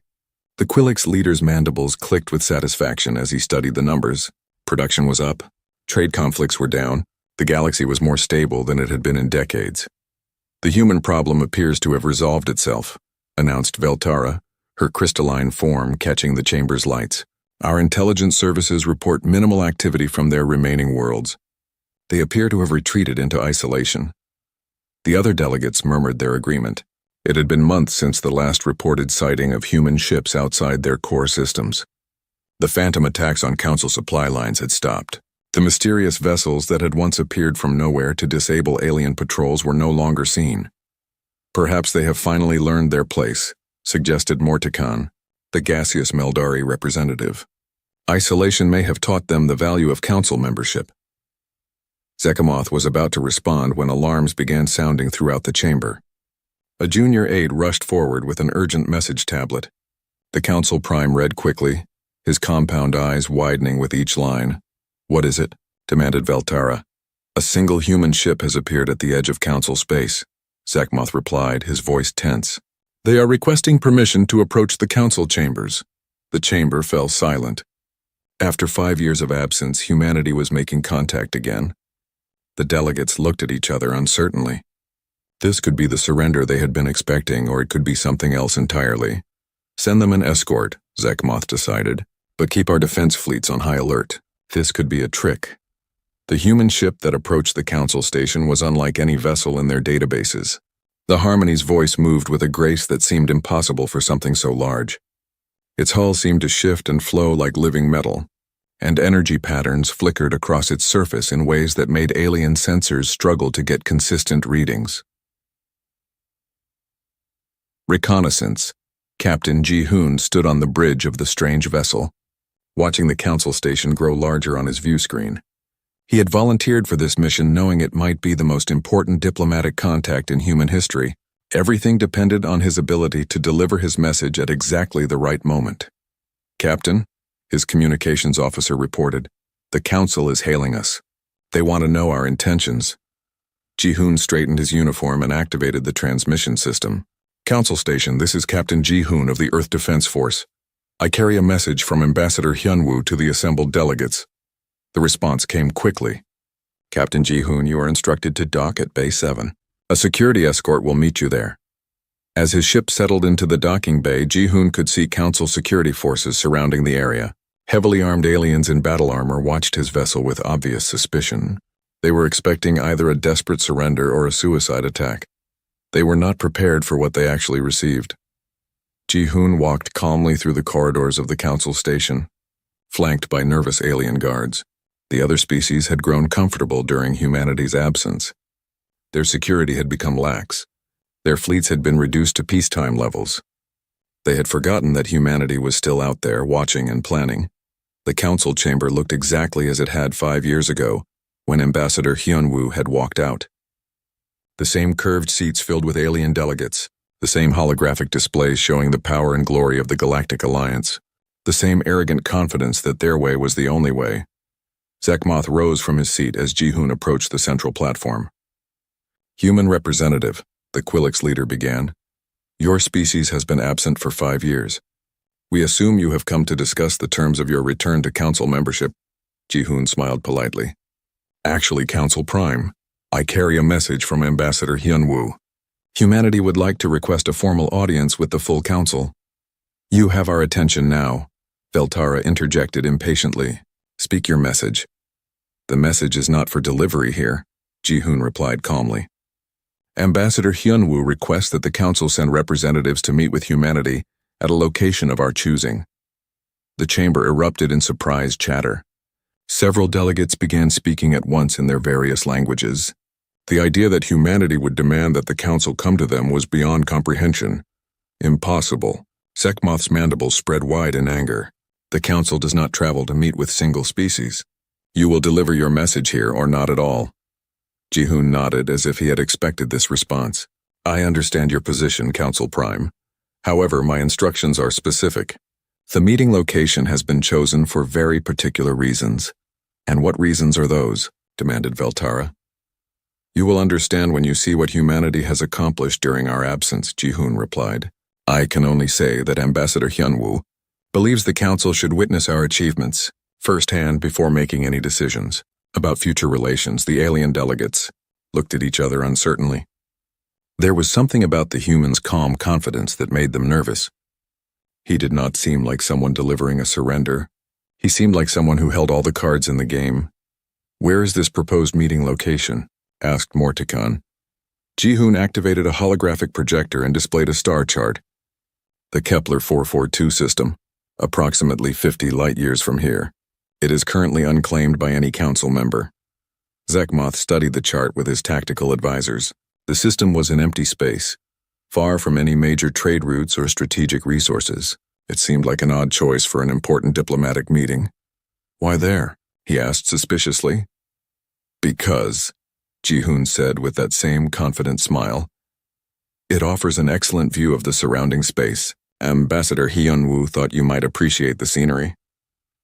The Quillix leader's mandibles clicked with satisfaction as he studied the numbers. Production was up, trade conflicts were down, the galaxy was more stable than it had been in decades. "The human problem appears to have resolved itself," announced Veltara, her crystalline form catching the chamber's lights. "Our intelligence services report minimal activity from their remaining worlds. They appear to have retreated into isolation." The other delegates murmured their agreement. It had been months since the last reported sighting of human ships outside their core systems. The phantom attacks on Council supply lines had stopped. The mysterious vessels that had once appeared from nowhere to disable alien patrols were no longer seen. "Perhaps they have finally learned their place," suggested Mortikan, the gaseous Meldari representative. "Isolation may have taught them the value of Council membership." Zekmoth was about to respond when alarms began sounding throughout the chamber. A junior aide rushed forward with an urgent message tablet. The Council Prime read quickly, his compound eyes widening with each line. "What is it?" demanded Veltara. "A single human ship has appeared at the edge of Council space," Zekmoth replied, his voice tense. "They are requesting permission to approach the Council chambers." The chamber fell silent. After 5 years of absence, humanity was making contact again. The delegates looked at each other uncertainly. This could be the surrender they had been expecting, or it could be something else entirely. "Send them an escort," Zekmoth decided, "but keep our defense fleets on high alert. This could be a trick." The human ship that approached the Council station was unlike any vessel in their databases. The Harmony's voice moved with a grace that seemed impossible for something so large. Its hull seemed to shift and flow like living metal, and energy patterns flickered across its surface in ways that made alien sensors struggle to get consistent readings. Reconnaissance. Captain Ji-hoon stood on the bridge of the strange vessel, watching the Council station grow larger on his view screen. He had volunteered for this mission knowing it might be the most important diplomatic contact in human history. Everything depended on his ability to deliver his message at exactly the right moment. "Captain," his communications officer reported, "the Council is hailing us. They want to know our intentions." Ji-hoon straightened his uniform and activated the transmission system. "Council Station, this is Captain Ji-hoon of the Earth Defense Force. I carry a message from Ambassador Hyunwoo to the assembled delegates." The response came quickly. Captain Ji-hoon, you are instructed to dock at Bay 7. A security escort will meet you there. As his ship settled into the docking bay, Ji-hoon could see Council security forces surrounding the area. Heavily armed aliens in battle armor watched his vessel with obvious suspicion. They were expecting either a desperate surrender or a suicide attack. They were not prepared for what they actually received. Ji-hoon walked calmly through the corridors of the Council station, flanked by nervous alien guards. The other species had grown comfortable during humanity's absence. Their security had become lax. Their fleets had been reduced to peacetime levels. They had forgotten that humanity was still out there watching and planning. The Council chamber looked exactly as it had 5 years ago, when Ambassador Hyunwoo had walked out. The same curved seats filled with alien delegates, the same holographic displays showing the power and glory of the Galactic Alliance, the same arrogant confidence that their way was the only way. Zekmoth rose from his seat as Ji-hoon approached the central platform. Human representative, the Quillix leader began. Your species has been absent for 5 years. We assume you have come to discuss the terms of your return to Council membership. Ji-hoon smiled politely. Actually, Council Prime, I carry a message from Ambassador Hyunwoo. Humanity would like to request a formal audience with the full Council. You have our attention now, Veltara interjected impatiently. Speak your message. The message is not for delivery here, Ji-hoon replied calmly. Ambassador Hyunwoo requests that the Council send representatives to meet with humanity at a location of our choosing. The chamber erupted in surprised chatter. Several delegates began speaking at once in their various languages. The idea that humanity would demand that the Council come to them was beyond comprehension. Impossible. Zekmoth's mandibles spread wide in anger. The Council does not travel to meet with single species. You will deliver your message here or not at all. Ji-hoon nodded as if he had expected this response. I understand your position, Council Prime. However, my instructions are specific. The meeting location has been chosen for very particular reasons. And what reasons are those? Demanded Veltara. You will understand when you see what humanity has accomplished during our absence, Ji-hoon replied. I can only say that Ambassador Hyunwoo believes the Council should witness our achievements firsthand before making any decisions. About future relations, the alien delegates looked at each other uncertainly. There was something about the human's calm confidence that made them nervous. He did not seem like someone delivering a surrender. He seemed like someone who held all the cards in the game. Where is this proposed meeting location? Asked Morticon. Ji-hoon activated a holographic projector and displayed a star chart. The Kepler 442 system, approximately 50 light-years from here. It is currently unclaimed by any Council member. Zekmoth studied the chart with his tactical advisors. The system was in empty space, far from any major trade routes or strategic resources. It seemed like an odd choice for an important diplomatic meeting. Why there? He asked suspiciously. Because, Ji-hoon said with that same confident smile. It offers an excellent view of the surrounding space. Ambassador Hyunwoo thought you might appreciate the scenery.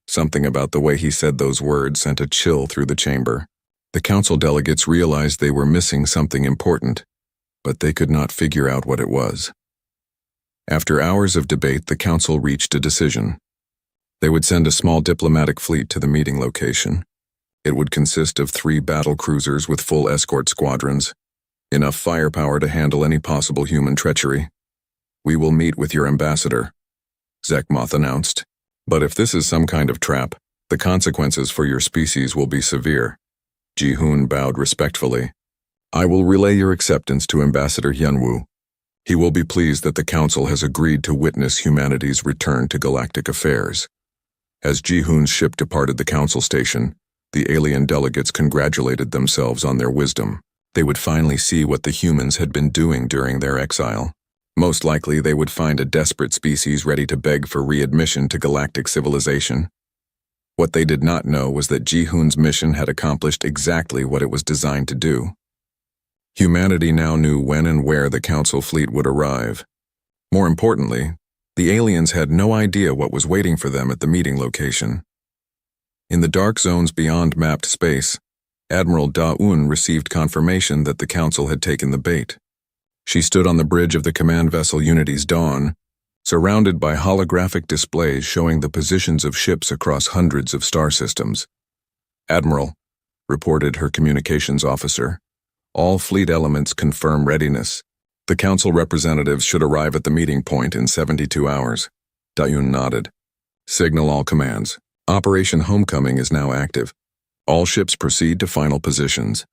Something about the way he said those words sent a chill through the chamber. The Council delegates realized they were missing something important, but they could not figure out what it was. After hours of debate, the Council reached a decision. They would send a small diplomatic fleet to the meeting location. It would consist of 3 battle cruisers with full escort squadrons, enough firepower to handle any possible human treachery. We will meet with your ambassador, Zekmoth announced. But if this is some kind of trap, the consequences for your species will be severe. Ji-hoon bowed respectfully. I will relay your acceptance to Ambassador Hyunwoo. He will be pleased that the Council has agreed to witness humanity's return to galactic affairs. As Ji-hoon's ship departed the Council station, the alien delegates congratulated themselves on their wisdom. They would finally see what the humans had been doing during their exile. Most likely they would find a desperate species ready to beg for readmission to galactic civilization. What they did not know was that Ji-hoon's mission had accomplished exactly what it was designed to do. Humanity now knew when and where the Council fleet would arrive. More importantly, the aliens had no idea what was waiting for them at the meeting location. In the dark zones beyond mapped space, Admiral Da-un received confirmation that the Council had taken the bait. She stood on the bridge of the command vessel Unity's Dawn, surrounded by holographic displays showing the positions of ships across hundreds of star systems. "Admiral," reported her communications officer. "All fleet elements confirm readiness. The Council representatives should arrive at the meeting point in 72 hours. Dayun nodded. "Signal all commands. Operation Homecoming is now active. All ships proceed to final positions."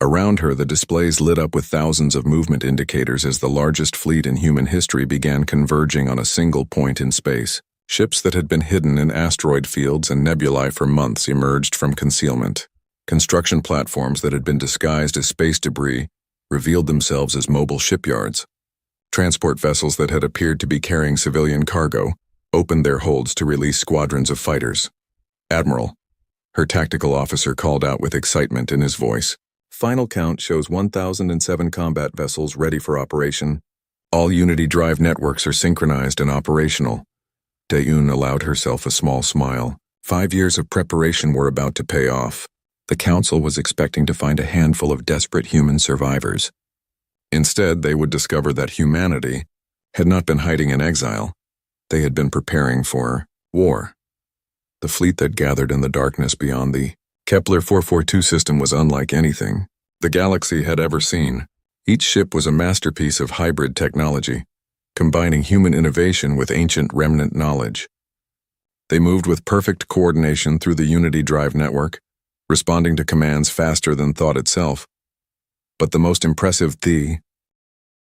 Around her, the displays lit up with thousands of movement indicators as the largest fleet in human history began converging on a single point in space. Ships that had been hidden in asteroid fields and nebulae for months emerged from concealment. Construction platforms that had been disguised as space debris revealed themselves as mobile shipyards. Transport vessels that had appeared to be carrying civilian cargo opened their holds to release squadrons of fighters. "Admiral," her tactical officer called out with excitement in his voice. "Final count shows 1,007 combat vessels ready for operation. All Unity drive networks are synchronized and operational." Dayun allowed herself a small smile. 5 years of preparation were about to pay off. The Council was expecting to find a handful of desperate human survivors. Instead, they would discover that humanity had not been hiding in exile. They had been preparing for war. The fleet that gathered in the darkness beyond the Kepler 442 system was unlike anything the galaxy had ever seen. Each ship was a masterpiece of hybrid technology, combining human innovation with ancient remnant knowledge. They moved with perfect coordination through the Unity drive network, responding to commands faster than thought itself. But the most impressive thing